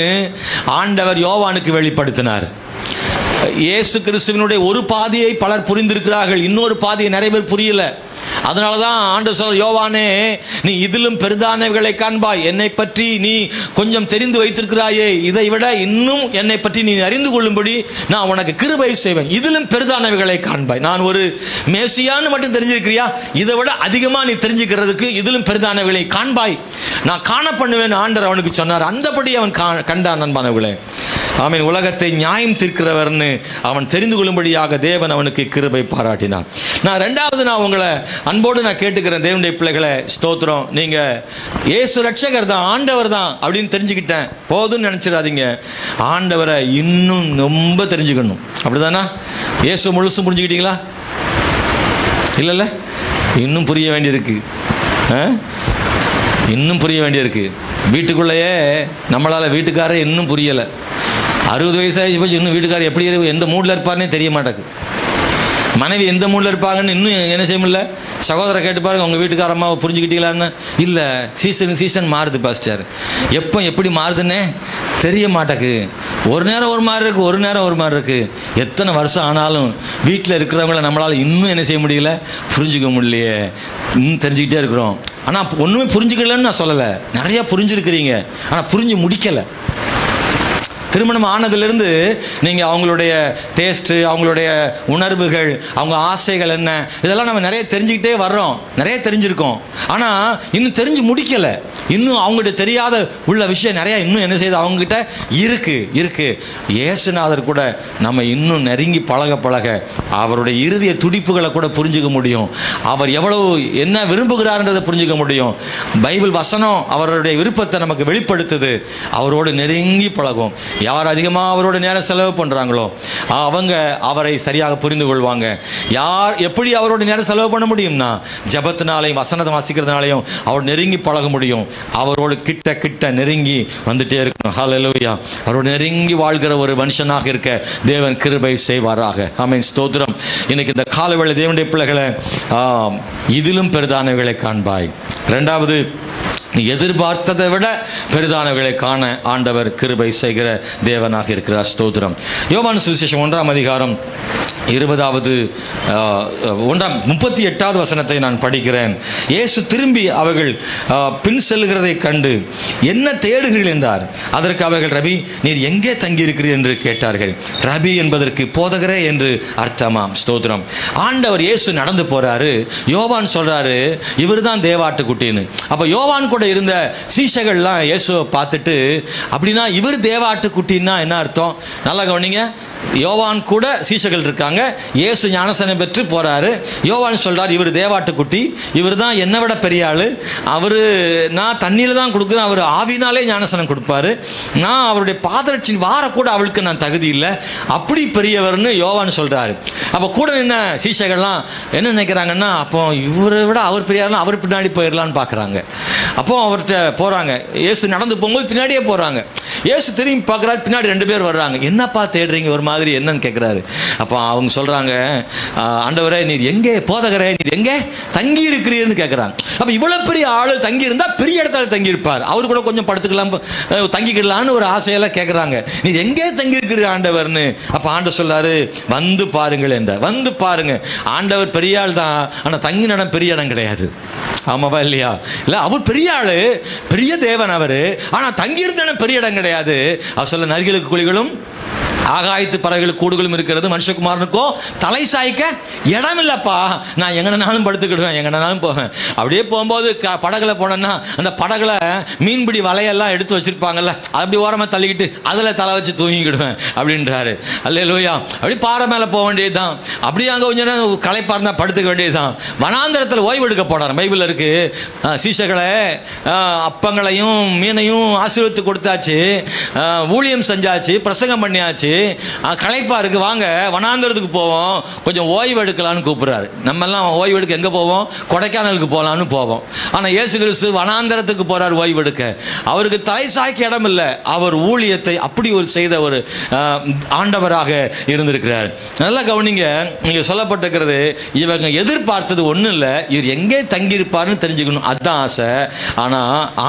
ஆண்டவர் யோவானுக்கு வெளிப்படுத்தினார். இயேசு கிறிஸ்துவினுடைய ஒரு பாதியை பலர் புரிந்திருக்கிறார்கள், இன்னொரு பாதியை நிறைய பேர் புரியல. அதனால தான் ஆண்டவர் சொல்ற, யோவானே நீ இதிலும் பெரிதானவைகளை காண்பாய், என்னை பற்றி நீ கொஞ்சம் தெரிந்து வைத்திருக்கிறாயே, இதை விட இன்னும் என்னை பற்றி நீ அறிந்து கொள்ளும்படி நான் உனக்கு கிருபை செய்வேன், இதிலும் பெரிதானவைகளை காண்பாய். நான் ஒரு மேசியான்னு மட்டும் தெரிஞ்சிருக்கிறியா, இதை விட அதிகமாக நீ தெரிஞ்சுக்கிறதுக்கு இதிலும் பெரிதானவைகளை காண்பாய், நான் காண பண்ணுவேன் ஆண்டவர் அவனுக்கு சொன்னார். அந்தபடி அவன் கண்டான் அன்பானவர்களே. ஆமென். உலகத்தை நியாயம் தீர்க்கிறவர்னு அவன் தெரிந்து கொள்ளும்படியாக தேவன் அவனுக்கு கிருபை பாராட்டினார். நான் உங்களை அன்போடு நான் கேட்டுக்கிறேன் தேவனுடைய பிள்ளைகளை, ஸ்தோத்திரம். நீங்கள் இயேசு ரட்சகர் தான், ஆண்டவர் தான் அப்படின்னு தெரிஞ்சுக்கிட்டேன் போதும்னு நினச்சிடாதீங்க. ஆண்டவரை இன்னும் ரொம்ப தெரிஞ்சுக்கணும். அப்படிதானா? இயேசு முழுசும் புரிஞ்சுக்கிட்டீங்களா? இல்லைல்ல, இன்னும் புரிய வேண்டியிருக்கு, இன்னும் புரிய வேண்டியிருக்கு. வீட்டுக்குள்ளேயே நம்மளால் வீட்டுக்காரே இன்னும் புரியலை. 60 வயசாகி போச்சு, இன்னும் வீட்டுக்காரர் எப்படி எந்த மூடில் இருப்பார்னே தெரிய மாட்டேங்குது. மனைவி எந்த மூடில் இருப்பாங்கன்னு இன்னும் என்ன செய்ய முடியல, சகோதரர் கேட்டு பாருங்க, உங்கள் வீட்டுக்காரம்மாவை புரிஞ்சுக்கிட்டீங்களான்னு. இல்லை, சீசன் மாறுது பாஸ்டர். எப்போ எப்படி மாறுதுன்னே தெரிய மாட்டேக்கு. ஒரு நேரம் ஒரு மாதிரி இருக்குது, ஒரு நேரம் ஒரு மாதிரி இருக்குது. எத்தனை வருஷம் ஆனாலும் வீட்டில் இருக்கிறவங்கள நம்மளால் இன்னும் என்ன செய்ய முடியல, புரிஞ்சுக்க முடியலையே. இன்னும் தெரிஞ்சுக்கிட்டே இருக்கிறோம். ஆனால் ஒன்றுமே புரிஞ்சுக்கலன்னு நான் சொல்லலை, நிறையா புரிஞ்சுருக்கிறீங்க, ஆனால் புரிஞ்சு முடிக்கலை. திருமணம் ஆனதுலேருந்து நீங்கள் அவங்களுடைய டேஸ்ட்டு, அவங்களுடைய உணர்வுகள், அவங்க ஆசைகள் என்ன, இதெல்லாம் நம்ம நிறைய தெரிஞ்சுக்கிட்டே வர்றோம், நிறைய தெரிஞ்சிருக்கோம். ஆனால் இன்னும் தெரிஞ்சு முடிக்கலை. இன்னும் அவங்ககிட்ட தெரியாத உள்ள விஷயம் நிறையா இன்னும் என்ன செய்யுது, அவங்ககிட்ட இருக்குது. இயேசுநாதர் கூட நம்ம இன்னும் நெருங்கி பழக அவருடைய இறுதிய துடிப்புகளை கூட புரிஞ்சுக்க முடியும். அவர் எவ்வளவு என்ன விரும்புகிறார்ன்றதை புரிஞ்சுக்க முடியும். பைபிள் வசனம் அவருடைய விருப்பத்தை நமக்கு வெளிப்படுத்துது. அவரோடு நெருங்கி பழகும். யார் அதிகமாக அவரோட நேரம் செலவு பண்ணுறாங்களோ அவங்க அவரை சரியாக புரிந்து கொள்வாங்க. யார் எப்படி அவரோட நேரம் செலவு பண்ண முடியும்னா, ஜபத்தினாலையும் வசனத்தை வாசிக்கிறதுனாலையும் அவர் நெருங்கி பழக முடியும். அவரோடு கிட்ட நெருங்கி வந்துட்டே இருக்கணும். ஹல்லேலூயா. அவரோடு நெருங்கி வாழ்கிற ஒரு மனுஷனாக இருக்க தேவன் கிருபை செய்வாராக. ஆமென், ஸ்தோத்திரம். இன்னைக்கு இந்த காலவேளை தேவனுடைய பிள்ளைகளை, இதிலும் பெரிதானவைகளை காண்பாய். இரண்டாவது, நீ எதிர்பார்த்ததை விட பெரிதானவைகளை காண ஆண்டவர் கிருபை செய்கிற தேவனாக இருக்கிறார். ஸ்தோத்திரம். யோவான் சுவிசேஷம் 1ஆம் அதிகாரம் 38வது வசனத்தை நான் படிக்கிறேன். இயேசு திரும்பி அவர்கள் பின் செல்கிறதை கண்டு, என்ன தேடுகிறீர்கள் என்றார். அதற்கு அவர்கள், ரபி, நீர் எங்கே தங்கியிருக்கிறீர் என்று கேட்டார்கள். ரபி என்பதற்கு போதகரே என்று அர்த்தமாம். ஸ்தோத்திரம். ஆண்டவர் இயேசு நடந்து போறாரு. யோவான் சொல்றாரு, இவர் தான் தேவாட்டுக்குட்டின்னு. அப்போ யோவான் கூட இருந்த சீஷைகள்லாம் இயேசுவை பார்த்துட்டு, அப்படின்னா இவர் தேவாட்டுக்குட்டின்னா என்ன அர்த்தம்? நல்லா கவனிங்க. யோவான் கூட சீஷைகள் இருக்காங்க. இயேசு ஞானஸ்நானம் பெற்று போறாரு. யோவான் சொல்றார், இவர் தேவாட்டுக்குட்டி, இவர் தான் என்னை விட பெரிய ஆளு. அவரு, நான் தண்ணியில தான் கொடுக்குறேன், அவர் ஆவினாலே ஞானஸ்நானம் கொடுப்பாரு. நான் அவருடைய பாதரட்சின் வார கூட அவளுக்கு நான் தகுதி இல்லை, அப்படி பெரியவர்னு யோவான் சொல்றாரு. அப்போ கூட என்ன சீஷைகள்லாம் என்ன நினைக்கிறாங்கன்னா, அப்போ இவரை விட அவர் பெரியாருன்னா அவர் பின்னாடி போயிடலான்னு பார்க்குறாங்க. அப்போ அவர்கிட்ட போகிறாங்க. இயேசு நடந்து போகும்போது பின்னாடியே போகிறாங்க. இயேசு திரும்பி பார்க்குறாரு, பின்னாடி 2 பேர் வர்றாங்க. என்னப்பா தேடுறீங்க ஒரு மாதிரி என்னன்னு கேட்குறாரு. அப்போ அவங்க சொல்கிறாங்க, ஆண்டவரே, நீர் எங்கே, போதகரே, நீர் எங்கே தங்கி இருக்கிறீர்னு கேட்குறாங்க. அப்போ இவ்வளோ பெரிய ஆள் தங்கி இருந்தால் பெரிய இடத்துல தங்கியிருப்பார், அவர் கூட கொஞ்சம் படுத்துக்கலாம், தங்கிக்கிடலான்னு ஒரு ஆசையெல்லாம் கேட்குறாங்க. நீர் எங்கே தங்கியிருக்கிறீர் ஆண்டவர்னு. அப்போ ஆண்டவர் சொல்றாரு, வந்து பாருங்கள் என்றார். வந்து பாருங்க. ஆண்டவர் பெரிய ஆள் தான், ஆனால் தங்கின இடம் பெரிய இடம் கிடையாது. ஆமாவா இல்லையா? இல்லை, அவர் பெரிய ஆளு, பெரிய தேவன் அவர், ஆனால் தங்கியிருந்த இடம் பெரிய இடம் கிடையாது. அவர் சொல்ல, நரிகளுக்கு குழிகளும் ஆகாயத்து பறவைகளுக்கு கூடுகளும் இருக்கிறது, மனுஷகுமாரனுக்கோ தலை சாய்க்க இடம் இல்லைப்பா. நான் எங்கனாலும் படுத்துக்கிடுவேன், எங்கனாலும் போவேன். அப்படியே போகும்போது படகுல போனேன்னா அந்த படகுல மீன்பிடி வலையெல்லாம் எடுத்து வச்சிருப்பாங்கல்ல, அப்படி ஓரமாக தள்ளிக்கிட்டு அதில் தலை வச்சு தூங்கிக்கிடுவேன் அப்படின்றாரு. அல்லேலூயா. அப்படி பாறை மேலே போக வேண்டியது தான். அப்படியே அங்கே கொஞ்சம் நேரம் களைப்பாருந்தா படுத்துக்க வேண்டியது தான். வனாந்திரத்தில் ஓய்வு எடுக்க போனார். பைபிள் இருக்கு, சீஷைகளை அப்பங்களையும் மீனையும் ஆசீர்வதித்து கொடுத்தாச்சு, ஊழியம் செஞ்சாச்சு, பிரசங்கம் பண்ணியாச்சு, களைப்பா இருக்கு, வாங்க வனாந்திரத்துக்கு போவோம், கொஞ்சம் ஓய்வு எடுக்கலான்னு கூப்பிடுறாரு. நம்ம எல்லாம் ஓய்வு எடுக்க எங்க போவோம்? கொடைக்கானலுக்கு போகலான்னு போவோம். ஆனா இயேசு கிறிஸ்து வனாந்திரத்துக்கு போறார் ஓய்வு எடுக்க. அவருக்கு தலை சாய்க்க இடம் இல்லை. அவர் ஊழியத்தை அப்படி ஒரு செய்த ஒரு ஆண்டவராக இருந்திருக்கிறார். நல்லா கவனிங்க. நீங்க சொல்லப்பட்டிருக்கிறது, இவங்க எதிர்பார்த்தது ஒன்றும் இல்லை, இவர் எங்கே தங்கியிருப்பார்னு தெரிஞ்சுக்கணும், அதுதான் ஆசை. ஆனா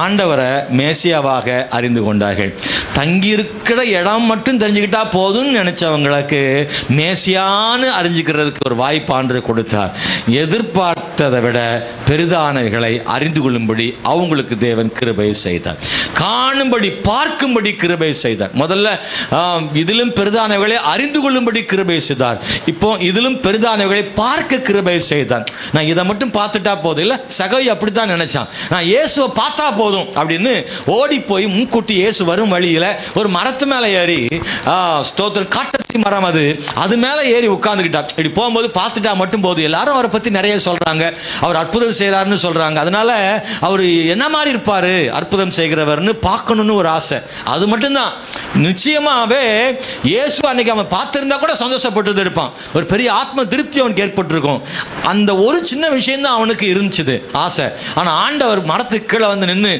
ஆண்டவரை மேசியாவாக அறிந்து கொண்டார்கள். தங்கியிருக்கிற இடம் மட்டும் தெரிஞ்சுக்கிட்டா போதும்னு நினைச்சவங்களுக்கு மேசியான்னு அறிஞ்சுக்கிறதுக்கு ஒரு வாய்ப்பு ஆண்டு கொடுத்தார். எதிர்பார்த்ததை விட பெரிதானவைகளை அறிந்து கொள்ளும்படி அவங்களுக்கு தேவன் கிருபை செய்தார். காணும்படி பார்க்கும்படி கிருபை செய்தார். முதல்ல இதிலும் பெரிதானவைகளை அறிந்து கொள்ளும்படி கிருபை செய்தார். இப்போ இதிலும் பெரிதானவைகளை பார்க்க கிருபை செய்தார். நான் இதை மட்டும் பார்த்துட்டா போதும், இல்லை சகோய் அப்படித்தான் நினைச்சான், நான் இயேசுவை பார்த்தா போதும் அப்படின்னு ஓடி போய் முன்கூட்டி இயேசு வரும் வழியில ஒரு மரத்து மேலே ஏறி, ஸ்தோத்திரம், காட்டத்தி மரம் அது மேலே ஏறி உட்கார்ந்துக்கிட்டார். இப்படி போகும்போது பார்த்துட்டா மட்டும் போதும், எல்லாரும் அவரை பற்றி நிறைய சொல்றாங்க, அவர் அற்புதம் செய்கிறாருன்னு சொல்றாங்க. அதனால அவர் என்ன மாதிரி இருப்பாரு, அற்புதம் செய்கிறவர்னு பார்க்கணும்னு ஒரு ஆசை. அது மட்டும்தான். நிச்சயமாவே இயேசு அன்னைக்கு அவன் பார்த்திருந்தா கூட சந்தோஷப்பட்டு இருப்பான். ஒரு பெரிய ஆத்ம திருப்தி அவனுக்கு ஏற்பட்டிருக்கும். அந்த ஒரு சின்ன விஷயம் தான் அவனுக்கு இருந்துச்சு, ஆசை. ஆனா ஆண்டவர் மரத்துக்கு கீழே வந்து நின்று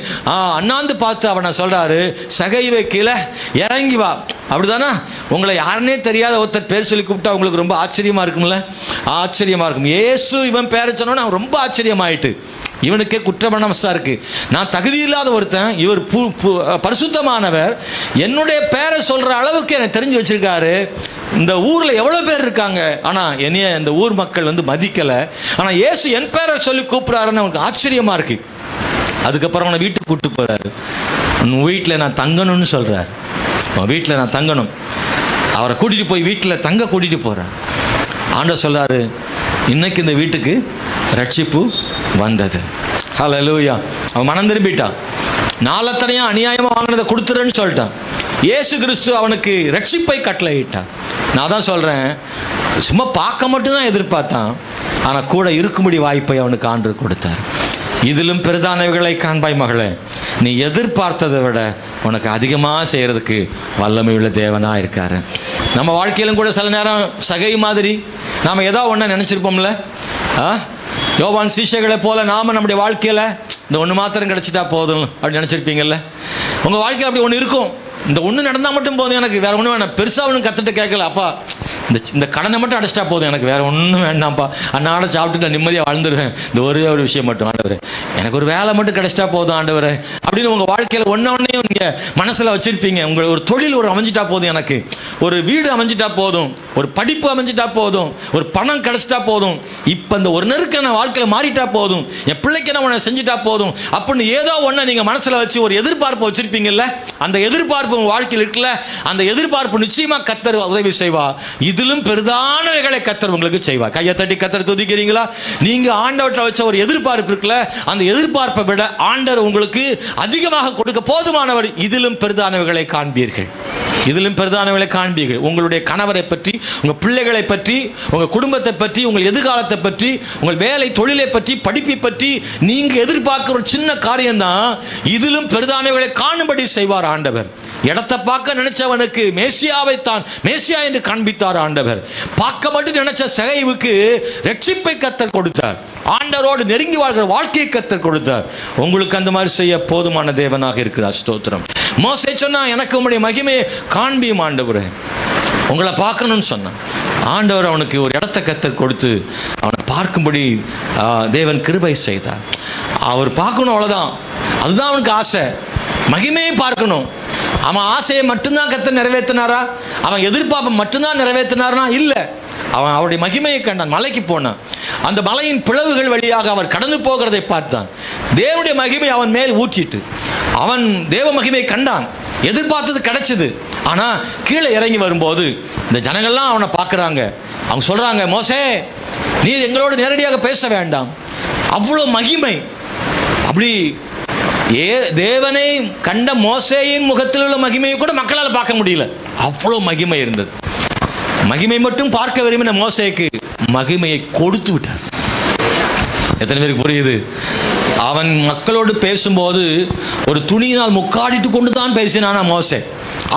அண்ணாந்து பார்த்து அவனை சொல்றாரு, சகைவை கீழே இறங்கி வா. அப்படிதானா? உங்களை யாருன்னே தெரியாத ஒருத்தர் பேர் சொல்லி கூப்பிட்டா உங்களுக்கு ரொம்ப ஆச்சரியமா இருக்கும்ல? ஆச்சரியமாக இருக்கும். இயேசு இவன் பேரை சொன்னோன்னு அவன் ரொம்ப ஆச்சரியமாயிட்டு, இவனுக்கே குற்றமனசா இருக்கு, நான் தகுதி இல்லாத ஒருத்தன், இவர் பரிசுத்தமானவர், என்னுடைய பேரை சொல்ற அளவுக்கு எனக்கு தெரிஞ்சு வச்சிருக்காரு, இந்த ஊர்ல எவ்வளவு பேர் இருக்காங்க, ஆனா என்னைய இந்த ஊர் மக்கள் வந்து மதிக்கல, ஆனா இயேசு என் பேரை சொல்லி கூப்பிடுறாருன்னு அவனுக்கு ஆச்சரியமா இருக்கு. அதுக்கப்புறம் அவனை வீட்டுக்கு கூப்பிட்டு போறாரு. உன் வீட்டில் நான் தங்கணும்னு சொல்றாரு. அவன் வீட்டில் நான் தங்கணும். அவரை கூட்டிட்டு போய் வீட்டில் தங்க கூட்டிட்டு போறார். ஆண்டவர் சொல்றாரு, இன்னைக்கு இந்த வீட்டுக்கு ரட்சிப்பு வந்தது. ஹல்லேலூயா. அவன் மனம் திரும்பிட்டான். நாளத்தனையா அநியாயமா வாங்கினதை கொடுத்துருன்னு சொல்லிட்டான். இயேசு கிறிஸ்து அவனுக்கு ரட்சிப்பை கட்டளையிட்டான். நான் தான் சொல்றேன், சும்மா பார்க்க மட்டும்தான் எதிர்பார்த்தான், ஆனா கூட இருக்கும்படி வாய்ப்பை அவனுக்கு ஆண்டவர் கொடுத்தார். இதிலும் பெரிதானவைகளை காண்பாய் மகளே, நீ எதிர்பார்த்ததை விட உனக்கு அதிகமாக செய்கிறதுக்கு வல்லமை உள்ள தேவனாக இருக்காரு. நம்ம வாழ்க்கையிலும் கூட சில நேரம் சகை மாதிரி நாம் ஏதோ ஒன்று நினச்சிருப்போம்ல. யோவான் சீஷைகளை போல நாம் நம்முடைய வாழ்க்கையில் இந்த ஒன்று மாத்திரம் கிடச்சிட்டா போதும் அப்படி நினச்சிருப்பீங்கல்ல. உங்கள் வாழ்க்கையில் அப்படி ஒன்று இருக்கும், இந்த ஒன்று நடந்தால் மட்டும் போதும், எனக்கு வேறு ஒன்றும் வேணாம், பெருசாக ஒன்றும் கற்றுட்டு கேட்கல, அப்பா இந்த கடனை மட்டும் அடைச்சிட்டா போதும், எனக்கு வேறு ஒன்றும் வேண்டாம்ப்பா, அன்னாட சாப்பிட்டுட்டு நிம்மதியாக வாழ்ந்துருவேன், இந்த ஒரே ஒரு விஷயம் மட்டும் ஆண்டவரே, எனக்கு ஒரு வேலை மட்டும் கிடைச்சிட்டா போதும் ஆண்டவரே அப்படின்னு உங்கள் வாழ்க்கையில் ஒன்றையும் நீங்கள் மனசில் வச்சுருப்பீங்க. உங்கள் ஒரு தொழில் ஒரு அமைஞ்சிட்டா போதும், எனக்கு ஒரு வீடு அமைஞ்சிட்டா போதும், ஒரு படிப்பு அமைஞ்சிட்டா போதும், ஒரு பணம் கிடைச்சிட்டா போதும், இப்போ இந்த ஒரு நெருக்கான வாழ்க்கையில் மாறிட்டா போதும், என் பிள்ளைக்கு நான் ஒன்று செஞ்சுட்டா போதும் அப்படின்னு ஏதோ ஒன்று நீங்கள் மனசில் வச்சு ஒரு எதிர்பார்ப்பு வச்சுருப்பீங்கல்ல. அந்த எதிர்பார்ப்பு உங்கள் வாழ்க்கையில் இருக்குல்ல, அந்த எதிர்பார்ப்பு நிச்சயமாக கர்த்தர் உதவி செய்வா. இதிலும் பெரிதானவைகளை கர்த்தர் உங்களுக்கு செய்வா. கையை தட்டி கர்த்தர் துதிக்கிறீங்களா? நீங்க ஆண்டவர்கிட்ட வச்ச ஒரு எதிர்பார்ப்பு இருக்குல்ல, அந்த எதிர்பார்ப்பை விட ஆண்டவர் உங்களுக்கு அதிகமாக கொடுக்க போதுமானவர். இதிலும் பெரிதானவைகளை காண்பீர்கள், இதிலும் பெரிதானவைகளை காண்பீர்கள். உங்களுடைய கணவரை பற்றி, உங்கள் பிள்ளைகளை பற்றி, உங்கள் குடும்பத்தை பற்றி, உங்கள் எதிர்காலத்தை பற்றி, உங்கள் வேலை தொழிலை பற்றி, படிப்பை பற்றி நீங்கள் எதிர்பார்க்கிற ஒரு சின்ன காரியம்தான் இதிலும் பெரிதானவைகளை காணும்படி செய்வார் ஆண்டவர். இடத்தை பார்க்க நினைச்சவனுக்கு மேசியாவை தான் மேசியா என்று காண்பித்தார் ஆண்டவர். பார்க்க மட்டும் நினைச்ச சகைவுக்கு ரட்சிப்பை கர்த்தர் கொடுத்தார். ஆண்டவரோடு நெருங்கி வாழ்கிற வாழ்க்கையை கர்த்தர் கொடுத்தார். உங்களுக்கு அந்த மாதிரி செய்ய போதுமான தேவனாக இருக்கிறார். ஸ்தோத்திரம். மோசே சொன்னா, எனக்கு உம்முடைய மகிமையை காண்பியும் ஆண்டவரே, உங்களை பார்க்கணும்னு சொன்னான். ஆண்டவர் அவனுக்கு ஒரு இடத்தை கர்த்தர் கொடுத்து அவனை பார்க்கும்படி தேவன் கிருபை செய்தார். அவர் பார்க்கணும், அவ்வளோதான். அதுதான் அவனுக்கு ஆசை, மகிமையை பார்க்கணும். அவன் ஆசையை மட்டும்தான் கர்த்தர் நிறைவேற்றினாரா? அவன் எதிர்பார்ப்பை மட்டும்தான் நிறைவேற்றினார்னா இல்லை. அவன் அவருடைய மகிமையை கண்டான். மலைக்கு போனான். அந்த மலையின் பிளவுகள் வழியாக அவர் கடந்து போகிறதை பார்த்தான். தேவனுடைய மகிமை அவன் மேல் ஊற்றிட்டு அவன் தேவ மகிமையை கண்டான். எதிர்பார்த்தது கிடைச்சது. ஆனால் கீழே இறங்கி வரும்போது இந்த ஜனங்கள்லாம் அவனை பார்க்குறாங்க. அவங்க சொல்கிறாங்க, மோசே நீர் எங்களோடு நேரடியாக பேச வேண்டாம், அவ்வளோ மகிமை. அப்படி தேவனை கண்ட மோசேயின் முகத்தில் உள்ள மகிமையை கூட மக்களால் பார்க்க முடியல, அவ்வளோ மகிமை இருந்தது. மகிமை மட்டும் பார்க்க விரும்பின மோசேக்கு மகிமையை கொடுத்து விட்டார். எத்தனை பேருக்கு புரியுது? அவன் மக்களோடு பேசும்போது ஒரு துணியினால் முக்காடிட்டு கொண்டு தான் பேசினானா மோசே.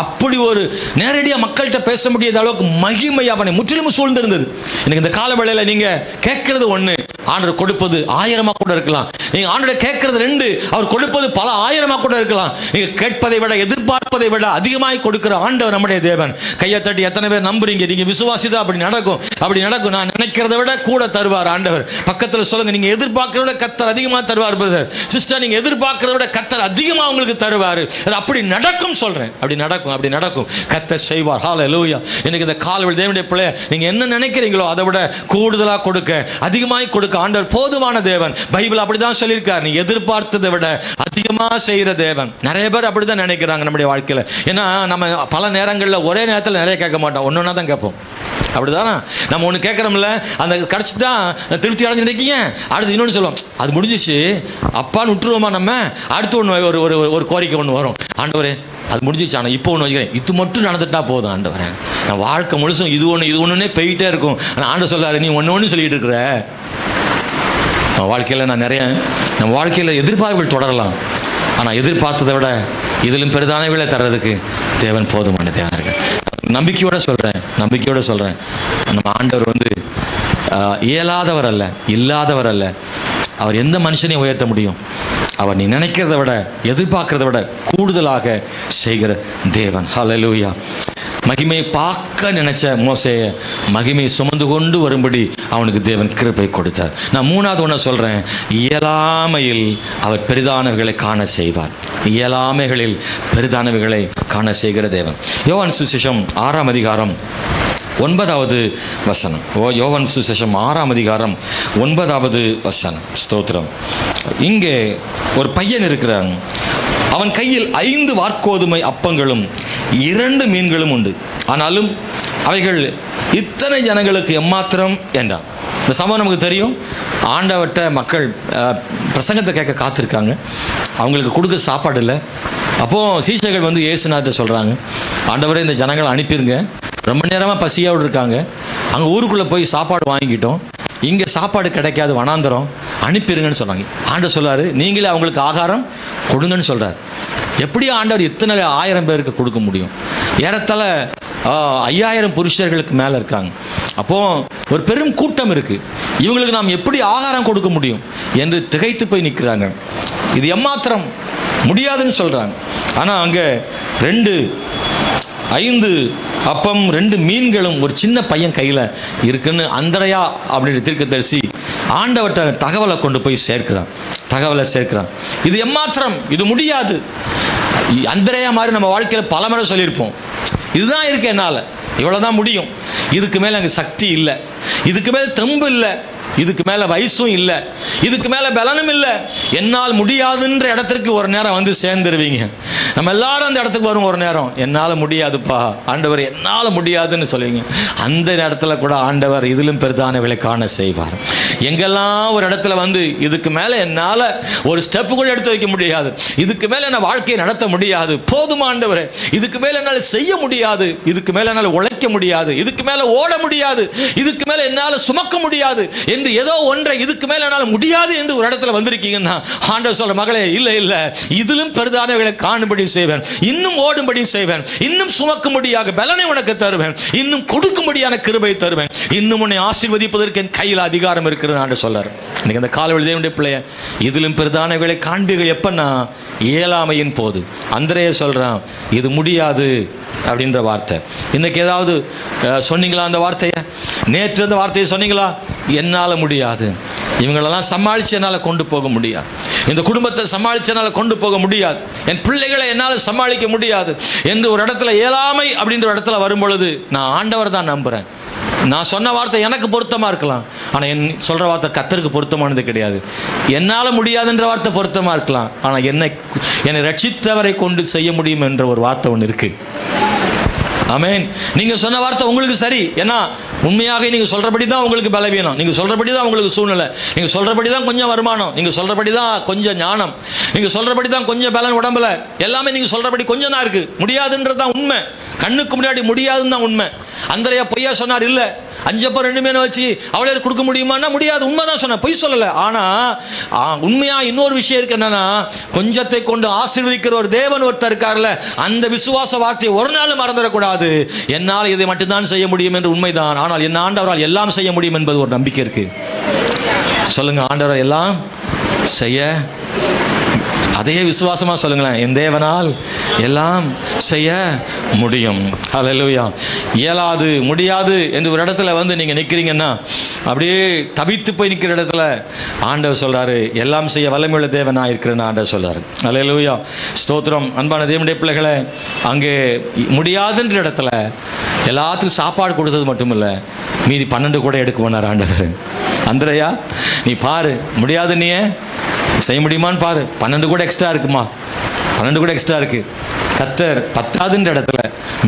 அப்படி ஒரு நேரடியாக மக்கள்கிட்ட பேச முடியாத அளவுக்கு மகிமை அவனை முற்றிலும் சூழ்ந்திருந்தது. எனக்கு இந்த கால வேளையில் நீங்க கேட்கறது ஒன்று, ஆண்டவர் கொடுப்பது 1000 கூட இருக்கலாம். நீங்க ஆண்டவர் கேட்கறது 2, அவர் கொடுப்பது பல 1000 கூட இருக்கலாம். நீங்க கேட்பதை விட எதிர்பார்ப்பதை விட அதிகமாய் கொடுக்கிற ஆண்டவர் நம்முடைய தேவன். கையை தட்டி எத்தனை பேர் நம்புறீங்க? நீங்க விசுவாசிதா அப்படி நடக்கும், அப்படி நடக்கும். நான் நினைக்கிறத விட கூட தருவார் ஆண்டவர். பக்கத்தில் சொல்லுங்க, நீங்க எதிர்பார்க்கிறத விட கர்த்தர் அதிகமாக தருவார் பிரதர் சிஸ்டர். நீங்க எதிர்பார்க்கிறத விட கர்த்தர் அதிகமாக உங்களுக்கு தருவார். அது அப்படி நடக்கும் சொல்றேன். அப்படி நடக்கும், அப்படி நடக்கும். கர்த்தர் செய்வார். ஹல்லேலூயா. எனக்கு இந்த காலையில் தேவனுடைய பிள்ளை, நீங்க என்ன நினைக்கிறீங்களோ அதை விட கூடுதலாக கொடுக்க, அதிகமாய் கொடுக்க ஆண்டவர் போதுமான தேவன். பைபிள் அப்படிதான் சொல்லியிருக்கார். நீ எதிர்பார்த்ததை விட அதிகமாக செய்கிற தேவன். நிறைய பேர் அப்படிதான் நினைக்கிறாங்க நம்முடைய வாழ்க்கையில். ஏன்னா நம்ம பல நேரங்களில் ஒரே நேரத்தில் நிறைய கேட்க மாட்டோம், ஒன்று தான் கேட்போம். அப்படிதானா? நம்ம ஒன்று கேட்குறோம்ல, அந்த கிடச்சிட்டா திருப்தி அடைஞ்சு நினைக்கிங்க, அடுத்து இன்னொன்று சொல்லுவோம், அது முடிஞ்சிச்சு அப்பான்னு விட்டுருவோமா நம்ம. அடுத்து ஒன்று ஒரு கோரிக்கை ஒன்று வரும், ஆண்டவரே அது முடிஞ்சிச்சு, ஆனால் இப்போ ஒன்று வைக்கிறேன், இது மட்டும் நடந்துட்டா போதும் ஆண்டவரே. நான் வாழ்க்கை முழுசும் இது ஒன்றுனே போயிட்டே இருக்கும். ஆனால் ஆண்டவர் சொல்றாரு, நீ ஒன்று சொல்லிட்டு இருக்கிற. வாழ்க்கையில் நம்ம வாழ்க்கையில் எதிர்பார்ப்புகள் தொடரலாம், ஆனால் எதிர்பார்த்ததை விட இதிலும் பெரிதானவைகளை தர்றதுக்கு தேவன் போதுமான தேவன் இருக்கு. நம்பிக்கையோடு சொல்கிறேன், நம்ம ஆண்டவர் வந்து இயலாதவர் அல்ல, இல்லாதவர் அல்ல. அவர் எந்த மனுஷனையும் உயர்த்த முடியும். அவர் நீ நினைக்கிறத விட எதிர்பார்க்கிறத விட கூடுதலாக செய்கிற தேவன். ஹல்லேலூயா. மகிமையை பார்க்க நினைச்ச மோசேயை மகிமையை சுமந்து கொண்டு வரும்படி அவனுக்கு தேவன் கிருபை கொடுத்தார். நான் மூணாவது ஒன்று சொல்கிறேன், இயலாமையில் அவர் பெரிதானவைகளை காண செய்வார். இயலாமைகளில் பெரிதானவைகளை காண செய்கிற தேவன். யோவான் சுவிசேஷம் 6ஆம் அதிகாரம் 9வது வசனம். யோவான் சுவிசேஷம் 6ஆம் அதிகாரம் 9வது வசனம். ஸ்தோத்திரம். இங்கே ஒரு பையன் இருக்கிறான். அவன் கையில் 5 வாற்கோதுமை அப்பங்களும் 2 மீன்களும் உண்டு. ஆனாலும் அவைகள் இத்தனை ஜனங்களுக்கு எம்மாத்திரம் என்றான். இந்த சம்பவம் நமக்கு தெரியும். ஆண்டவர்கிட்ட மக்கள் பிரசங்கத்தை கேட்க காத்திருக்காங்க. அவங்களுக்கு கொடுக்க சாப்பாடு இல்லை. அப்போது சீஷர்கள் வந்து இயேசுநாதர்கிட்ட சொல்கிறாங்க, ஆண்டவரே இந்த ஜனங்களை அனுப்பிடுங்க, ரொம்ப நேரமாக பசியோடு இருக்காங்க, அங்கே ஊருக்குள்ளே போய் சாப்பாடு வாங்கிக்கிட்டோம், இங்கே சாப்பாடு கிடைக்காது, வனாந்தரம், அனுப்பிடுங்கன்னு சொன்னாங்க. ஆண்டவர் சொல்கிறாரு, நீங்களே அவங்களுக்கு ஆகாரம் கொடுங்கன்னு சொல்கிறார். எப்படியும் ஆண்டவர் இத்தனை 1000 பேருக்கு கொடுக்க முடியும்? ஏறத்தாழ 5000 புருஷர்களுக்கு மேலே இருக்காங்க. அப்போது ஒரு பெரும் கூட்டம் இருக்குது. இவங்களுக்கு நாம் எப்படி ஆகாரம் கொடுக்க முடியும் என்று திகைத்து போய் நிற்கிறாங்க. இது எம்மாத்திரம் முடியாதுன்னு சொல்கிறாங்க. ஆனால் அங்கே 5 அப்பம் 2 மீன்களும் ஒரு சின்ன பையன் கையில் இருக்குன்னு அந்திரையா அப்படின்ற தீர்க்கதரிசி ஆண்டவர்கிட்ட தகவலை கொண்டு போய் சேர்க்கிறான். இது எம்மாத்திரம், இது முடியாது. அந்திரையா மாதிரி நம்ம வாழ்க்கையில் பல முறை சொல்லியிருப்போம், இதுதான் இருக்கு, என்னால் இவ்வளோதான் முடியும், இதுக்கு மேலே எனக்கு சக்தி இல்லை, இதுக்கு மேலே தெம்பு இல்லை, இதுக்கு மேலே வயசும் இல்லை, இதுக்கு மேலே பலனும் இல்லை, என்னால் முடியாதுன்ற இடத்திற்கு ஒரு நேரம் வந்து சேர்ந்துருவீங்க. நம்ம எல்லாரும் அந்த இடத்துக்கு வரும் ஒரு நேரம், என்னால் முடியாதுப்பா ஆண்டவர், என்னால் முடியாதுன்னு சொல்லுவீங்க. அந்த இடத்துல கூட ஆண்டவர் இதிலும் பெரிதானவைகளை காண செய்வார். எங்கெல்லாம் ஒரு இடத்துல வந்து இதுக்கு மேலே என்னால் ஒரு ஸ்டெப்பு கூட எடுத்து வைக்க முடியாது, இதுக்கு மேலே என்ன வாழ்க்கையை நடத்த முடியாது, போதும் ஆண்டவரே, இதுக்கு மேலே என்னால் செய்ய முடியாது, இதுக்கு மேலே என்னால் உழைக்க முடியாது, இதுக்கு மேலே ஓட முடியாது, இதுக்கு மேலே என்னால் சுமக்க முடியாது என்று ஏதோ ஒன்றை இதுக்கு மேலே என்னால் முடியாது என்று ஒரு இடத்துல வந்திருக்கீங்கன்னா ஆண்டவர் சொல்ற, மகளே, இல்லை இல்லை, இதிலும் பெரிதானவைகளை காணும்படி செய்வேன், இன்னும் ஓடும்படி செய்வேன், இன்னும் சுமக்கும்படியாக பலனை உனக்கு தருவேன், இன்னும் கொடுக்கும்படியான கிருபை தருவேன், இன்னும் உன்னை ஆசீர்வதிப்பதற்கு என் கையில் அதிகாரம் இருக்கிறது ஆண்டவர் சொல்றார். இன்னைக்கு அந்த காலவெளி தேவனுடைய பிள்ளைய, இதிலும் பெரிதானவைகளை காண்பீர்கள் எப்பன்னா இயலாமையின் போது. அந்திரேயா சொல்றான், இது முடியாது அப்படின்ற வார்த்தை. இன்னைக்கு ஏதாவது சொன்னீங்களா அந்த வார்த்தையை? நேற்று அந்த வார்த்தையை சொன்னீங்களா? என்னால் முடியாது, இவங்களெல்லாம் சமாளித்து என்னால் கொண்டு போக முடியாது, இந்த குடும்பத்தை சமாளித்து என்னால் கொண்டு போக முடியாது, என் பிள்ளைகளை என்னால் சமாளிக்க முடியாது என்று ஒரு இடத்துல இயலாமை அப்படின்ற இடத்துல வரும்பொழுது நான் ஆண்டவர் தான் நம்புகிறேன். நான் சொன்ன வார்த்தை எனக்கு பொருத்தமாக இருக்கலாம், ஆனால் என் சொல்கிற வார்த்தை கர்த்தருக்கு பொருத்தமானது கிடையாது. என்னால் முடியாதுன்ற வார்த்தை பொருத்தமாக இருக்கலாம், ஆனால் என்னை ரட்சித்தவரை கொண்டு செய்ய முடியும் என்ற ஒரு வார்த்தை ஒன்று இருக்குது. ஆமென். நீங்கள் சொன்ன வார்த்தை உங்களுக்கு சரி, ஏன்னா உண்மையாக நீங்கள் சொல்கிறபடி தான் உங்களுக்கு பலவீனம், நீங்கள் சொல்கிறபடி தான் உங்களுக்கு சூழ்நிலை, நீங்கள் சொல்கிறபடி தான் கொஞ்சம் வருமானம், நீங்கள் சொல்கிறபடி தான் கொஞ்சம் ஞானம், நீங்கள் சொல்கிறபடி தான் கொஞ்சம் பலன் உடம்புல, எல்லாமே நீங்கள் சொல்கிறபடி கொஞ்சம் தான் இருக்குது. முடியாதுன்றது தான் உண்மை, கண்ணுக்கு முன்னாடி முடியாதுன்னு தான் உண்மை. அந்திரையா பொய்யா சொன்னார், இல்லை 5 அப்பம் 2 மீனை வச்சு அவளே கொடுக்க முடியுமான்னா முடியாது, உண்மை தான் சொன்னேன், பொய் சொல்லலை. ஆனால் உண்மையாக இன்னொரு விஷயம் இருக்கு, என்னன்னா கொஞ்சத்தை கொண்டு ஆசீர்வதிக்கிற ஒரு தேவன் ஒருத்தர் இருக்கார்ல, அந்த விசுவாச வார்த்தையை ஒரு நாள் மறந்துடக்கூடாது. என்னால் இதை மட்டும்தான் செய்ய முடியும் என்று உண்மைதான், ஆனால் என் ஆண்டவரால் எல்லாம் செய்ய முடியும் என்பது ஒரு நம்பிக்கை இருக்கு. சொல்லுங்க, ஆண்டவரால் எல்லாம் செய்ய, அதையே விசுவாசமா சொல்லுங்களேன், என் தேவனால் எல்லாம் செய்ய முடியும். ஹல்லேலூயா. இயலாது முடியாது என்று ஒரு இடத்துல வந்து நீங்க நிற்கிறீங்கன்னா, அப்படியே தவித்து போய் நிற்கிற இடத்துல ஆண்டவர் சொல்றாரு, எல்லாம் செய்ய வல்லமையுள்ள தேவனா இருக்கிறேன்னு ஆண்டவர் சொல்றாரு. ஹல்லேலூயா. ஸ்தோத்திரம். அன்பான தேவனுடைய பிள்ளைகளை, அங்கே முடியாதுன்ற இடத்துல எல்லாத்துக்கும் சாப்பாடு கொடுத்தது மட்டும் இல்லை, மீதி 12 கூட எடுக்க போனார் ஆண்டவர். அந்திரையா, நீ பாரு, முடியாது, நீ செய்ய முடியுமான்னு பாரு, 12 கூட எக்ஸ்ட்ரா இருக்குமா, 12 கூட எக்ஸ்ட்ரா இருக்கு. கர்த்தர் 10ஆதுன்ற இடத்துல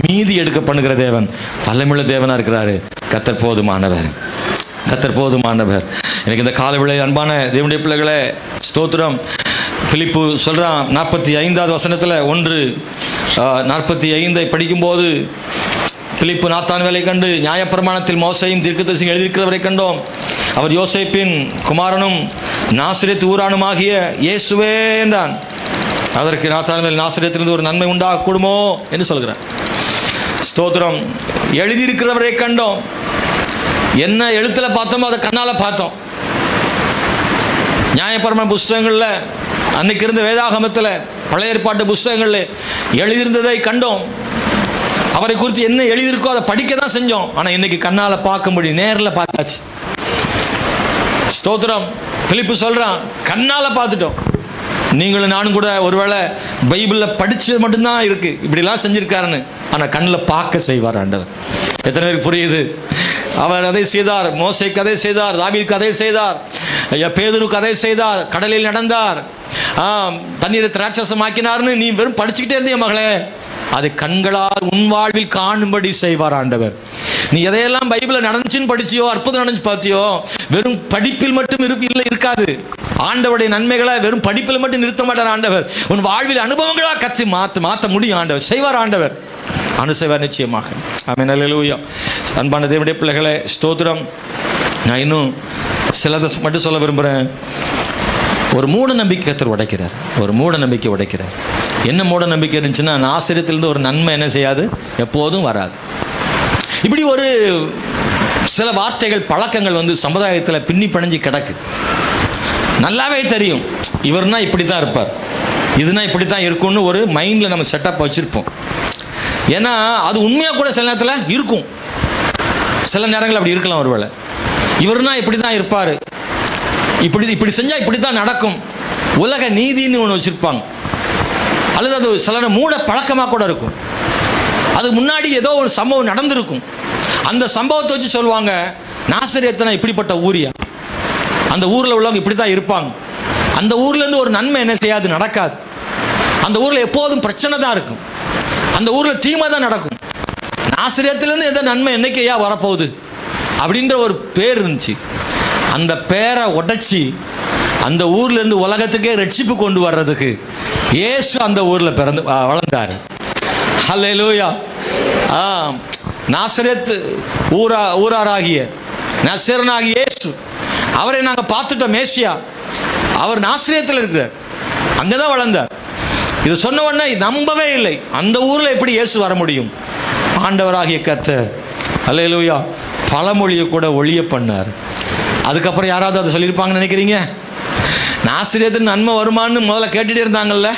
மீதி எடுக்க பண்ணுகிற தேவன், வல்லமையுள்ள தேவனா இருக்கிறாரு. கர்த்தர் போதுமானவர், கர்த்தர் போதுமானவர். எனக்கு இந்த காலவேளை அன்பான தேவனுடைய பிள்ளைகளே, ஸ்தோத்திரம். பிலிப்பு சொல்றான் 45வது வசனத்தில் 1:45 படிக்கும்போது, பிலிப்பு நாத்தான் வேலை கண்டு நியாயப்பிரமாணத்தில் மோசையும் தீர்க்கதரிசியும் எழுதியிருக்கிறவரை கண்டோம், அவர் யோசேப்பின் குமாரனும் நாசரேத்து ஊரானுமாகிய இயேசுவே என்றான். அதற்கு நாத்தான்வேல், நாசரேத்திலிருந்து ஒரு நன்மை உண்டாகக்கூடுமோ என்று சொல்கிறான். ஸ்தோத்திரம். எழுதியிருக்கிறவரை கண்டோம். என்ன எழுத்தில் பார்த்தோமோ அதை கண்ணால் பார்த்தோம். நியாயப்பிரமாண புஸ்தகங்களில், அன்னைக்கு இருந்த வேதாகமத்தில், பழைய ஏற்பாட்டு புஸ்தகங்களில் எழுதியிருந்ததை கண்டோம். அவரை குறித்து என்ன எழுதியிருக்கோ அதை படிக்க தான் செஞ்சோம். ஆனால் இன்னைக்கு கண்ணால் பார்க்கும்படி நேரில் பார்த்தாச்சு. ஸ்தோத்திரம். பிலிப்பு சொல்கிறான், கண்ணால் பார்த்துட்டோம். நீங்களும் நானும் கூட ஒருவேளை பைபிளில் படித்தது மட்டும்தான் இருக்குது, இப்படிலாம் செஞ்சுருக்காருன்னு. ஆனால் கண்ணில் பார்க்க செய்வார் ஆண்டவர். எத்தனை பேருக்கு புரியுது? அவர் அதை செய்தார், மோசேக்கு அதை செய்தார், தாவீதுக்கு அதை செய்தார், பேதுருக்கு அதை செய்தார், கடலில் நடந்தார், தண்ணீரை திராட்சசமாக்கினார்னு நீ வெறும் படிச்சுக்கிட்டே இருந்தே மகளே, அதை கண்களால் உன் வாழ்வில் காணும்படி செய்வார் ஆண்டவர். நீ எதையெல்லாம் பைபிளில் நடந்துச்சுன்னு படிச்சியோ, அற்புதம் நடந்துச்சு பார்த்தியோ, வெறும் படிப்பில் மட்டும் இருக்காது. ஆண்டவருடைய நன்மைகளை வெறும் படிப்பில் மட்டும் நிறுத்த மாட்டார் ஆண்டவர். உன் வாழ்வில் அனுபவங்களாக கத்தி மாற்ற முடியும் ஆண்டவர், செய்வார் ஆண்டவர், அனுசைவார் நிச்சயமாக. ஆமென். அல்லேலூயா. அன்பான தேவனுடைய பிள்ளைகளே, ஸ்தோத்திரம். நான் இன்னும் சிலதை மட்டும் சொல்ல விரும்புகிறேன். ஒரு மூட நம்பிக்கை கர்த்தர் உடைக்கிறார். ஒரு மூட நம்பிக்கை உடைக்கிறார். என்ன மூட நம்பிக்கை இருந்துச்சுன்னா, ஆசிரியத்திலிருந்து ஒரு நன்மை என்ன செய்யாது, எப்போதும் வராது. இப்படி ஒரு சில வார்த்தைகள், பழக்கங்கள் சமுதாயத்தில் பின்னி பிணைஞ்சு கிடக்கு. நல்லாவே தெரியும், இவர்னா இப்படி தான் இருப்பார், இதுனா இப்படி தான் இருக்கும்னு ஒரு மைண்டில் நம்ம செட்டப் வச்சுருப்போம். ஏன்னா அது உண்மையாக கூட சில நேரத்தில் இருக்கும், சில நேரங்கள் அப்படி இருக்கலாம். ஒருவேளை இவர்னா இப்படி தான் இருப்பார், இப்படி செஞ்சால் இப்படி தான் நடக்கும், உலக நீதின்னு ஒன்று வச்சுருப்பாங்க. அல்லது அது சில மூட பழக்கமாக கூட இருக்கும். அது முன்னாடி ஏதோ ஒரு சம்பவம் நடந்திருக்கும். அந்த சம்பவத்தை வச்சு சொல்லுவாங்க, நாசரேத்தனா இப்படிப்பட்ட ஊரியா, அந்த ஊரில் உள்ளவங்க இப்படி தான் இருப்பாங்க, அந்த ஊர்லேருந்து ஒரு நன்மை என்ன செய்யாது, நடக்காது, அந்த ஊரில் எப்போதும் பிரச்சனை தான் இருக்கும், அந்த ஊரில் தீமை தான் நடக்கும், நாசரேத்திலேருந்து எந்த நன்மை என்னைக்கையா வரப்போகுது அப்படின்ற ஒரு பேர் இருந்துச்சு. அந்த பேரை உடைச்சி அந்த ஊர்லேருந்து உலகத்துக்கே ரட்சிப்பு கொண்டு வர்றதுக்கு இயேசு அந்த ஊரில் வளர்ந்தார். ஹல்லேலூயா. நாசரேத் ஊராராகிய நசரேயனாகிய இயேசு, அவரை நாங்கள் பார்த்துட்டோம், மேசியா, அவர் நாசரேத்தில் இருக்கிறார், அங்கே தான் வளர்ந்தார். இது சொன்ன உடனே நம்பவே இல்லை, அந்த ஊரில் எப்படி இயேசு வர முடியும்? ஆண்டவராகிய கர்த்தர் ஹல்லேலூயா பழமொழியை கூட ஒழிய பண்ணார். அதுக்கப்புறம் யாராவது அதை சொல்லியிருப்பாங்கன்னு நினைக்கிறீங்க? நாசரேத்தின் நன்மை வருமானு முதல்ல கேட்டுகிட்டே இருந்தாங்கல்ல,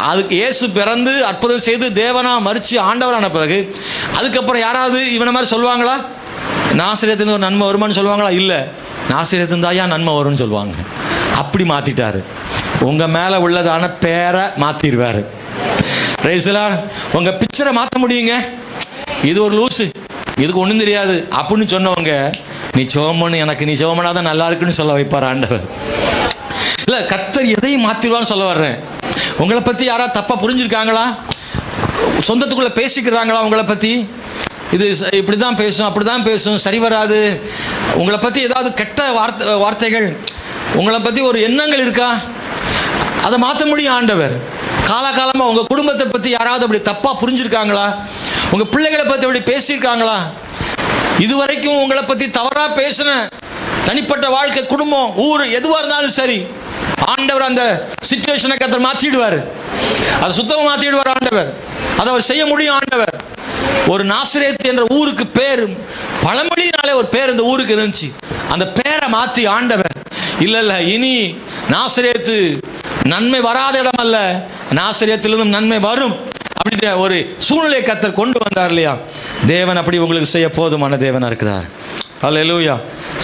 அதுக்கு இயேசு பிறந்து அற்புதம் செய்து தேவனா மறித்து ஆண்டவரான பிறகு அதுக்கப்புறம் யாராவது இவனை மாதிரி சொல்லுவாங்களா? நாசரேத்தின் ஒரு நன்மை வருமானு சொல்லுவாங்களா? இல்லை, நாசரேத்தின் தாயா நன்மை வரும்னு சொல்லுவாங்க. அப்படி மாற்றிட்டார். உங்கள் மேலே உள்ளதான பேரை மாற்றிடுவார். ரைஸ்லா, உங்கள் பிக்சரை மாற்ற முடியுங்க. இது ஒரு லூஸு, இதுக்கு ஒன்றும் தெரியாது அப்படின்னு சொன்னவங்க, நீ சிவமனு, எனக்கு நீ சிவமனாதான் நல்லா இருக்குன்னு சொல்ல வைப்பார் ஆண்டவர். இல்லை, கர்த்தர் எதையும் மாற்றிடுவான்னு சொல்ல வர்றேன். உங்களை பற்றி யாராவது தப்பாக புரிஞ்சுருக்காங்களா? சொந்தத்துக்குள்ளே பேசிக்கிறாங்களா உங்களை பற்றி? இது இப்படி தான் பேசும், அப்படி தான் பேசும், சரி வராது. உங்களை பற்றி ஏதாவது கெட்ட வார்த்தைகள், உங்களை பற்றி ஒரு எண்ணங்கள் இருக்கா? அதை மாற்ற முடியும் ஆண்டவர். காலகாலமாக உங்கள் குடும்பத்தை பற்றி யாராவது அப்படி தப்பாக புரிஞ்சுருக்காங்களா? உங்கள் பிள்ளைகளை பற்றி அப்படி பேசியிருக்காங்களா? இதுவரைக்கும் உங்களை பற்றி தவறாக பேசின தனிப்பட்ட வாழ்க்கை, குடும்பம், ஊர் எதுவாக இருந்தாலும் சரி, ஆண்டவர் அந்த சிச்சுவேஷனை கர்த்தர் மாற்றிடுவார். அதை சுத்தமாக மாற்றிடுவார் ஆண்டவர். அதை அவர் செய்ய முடியும் ஆண்டவர். ஒரு நாசரேத் என்ற ஊருக்கு பேர், பழமொழியினாலே ஒரு பேர் இந்த ஊருக்கு இருந்துச்சு. அந்த பேரை மாற்றி ஆண்டவர், இல்லை இனி நாசரேத்து நன்மை வராத இடம் அல்ல, நாசரேத்திலிருந்தும் நன்மை வரும் அப்படின்ற ஒரு சூழ்நிலையை கர்த்தர் கொண்டு வந்தார் இல்லையா? தேவன் அப்படி உங்களுக்கு செய்ய போதுமான தேவனாக இருக்கிறார். அல்லேலூயா.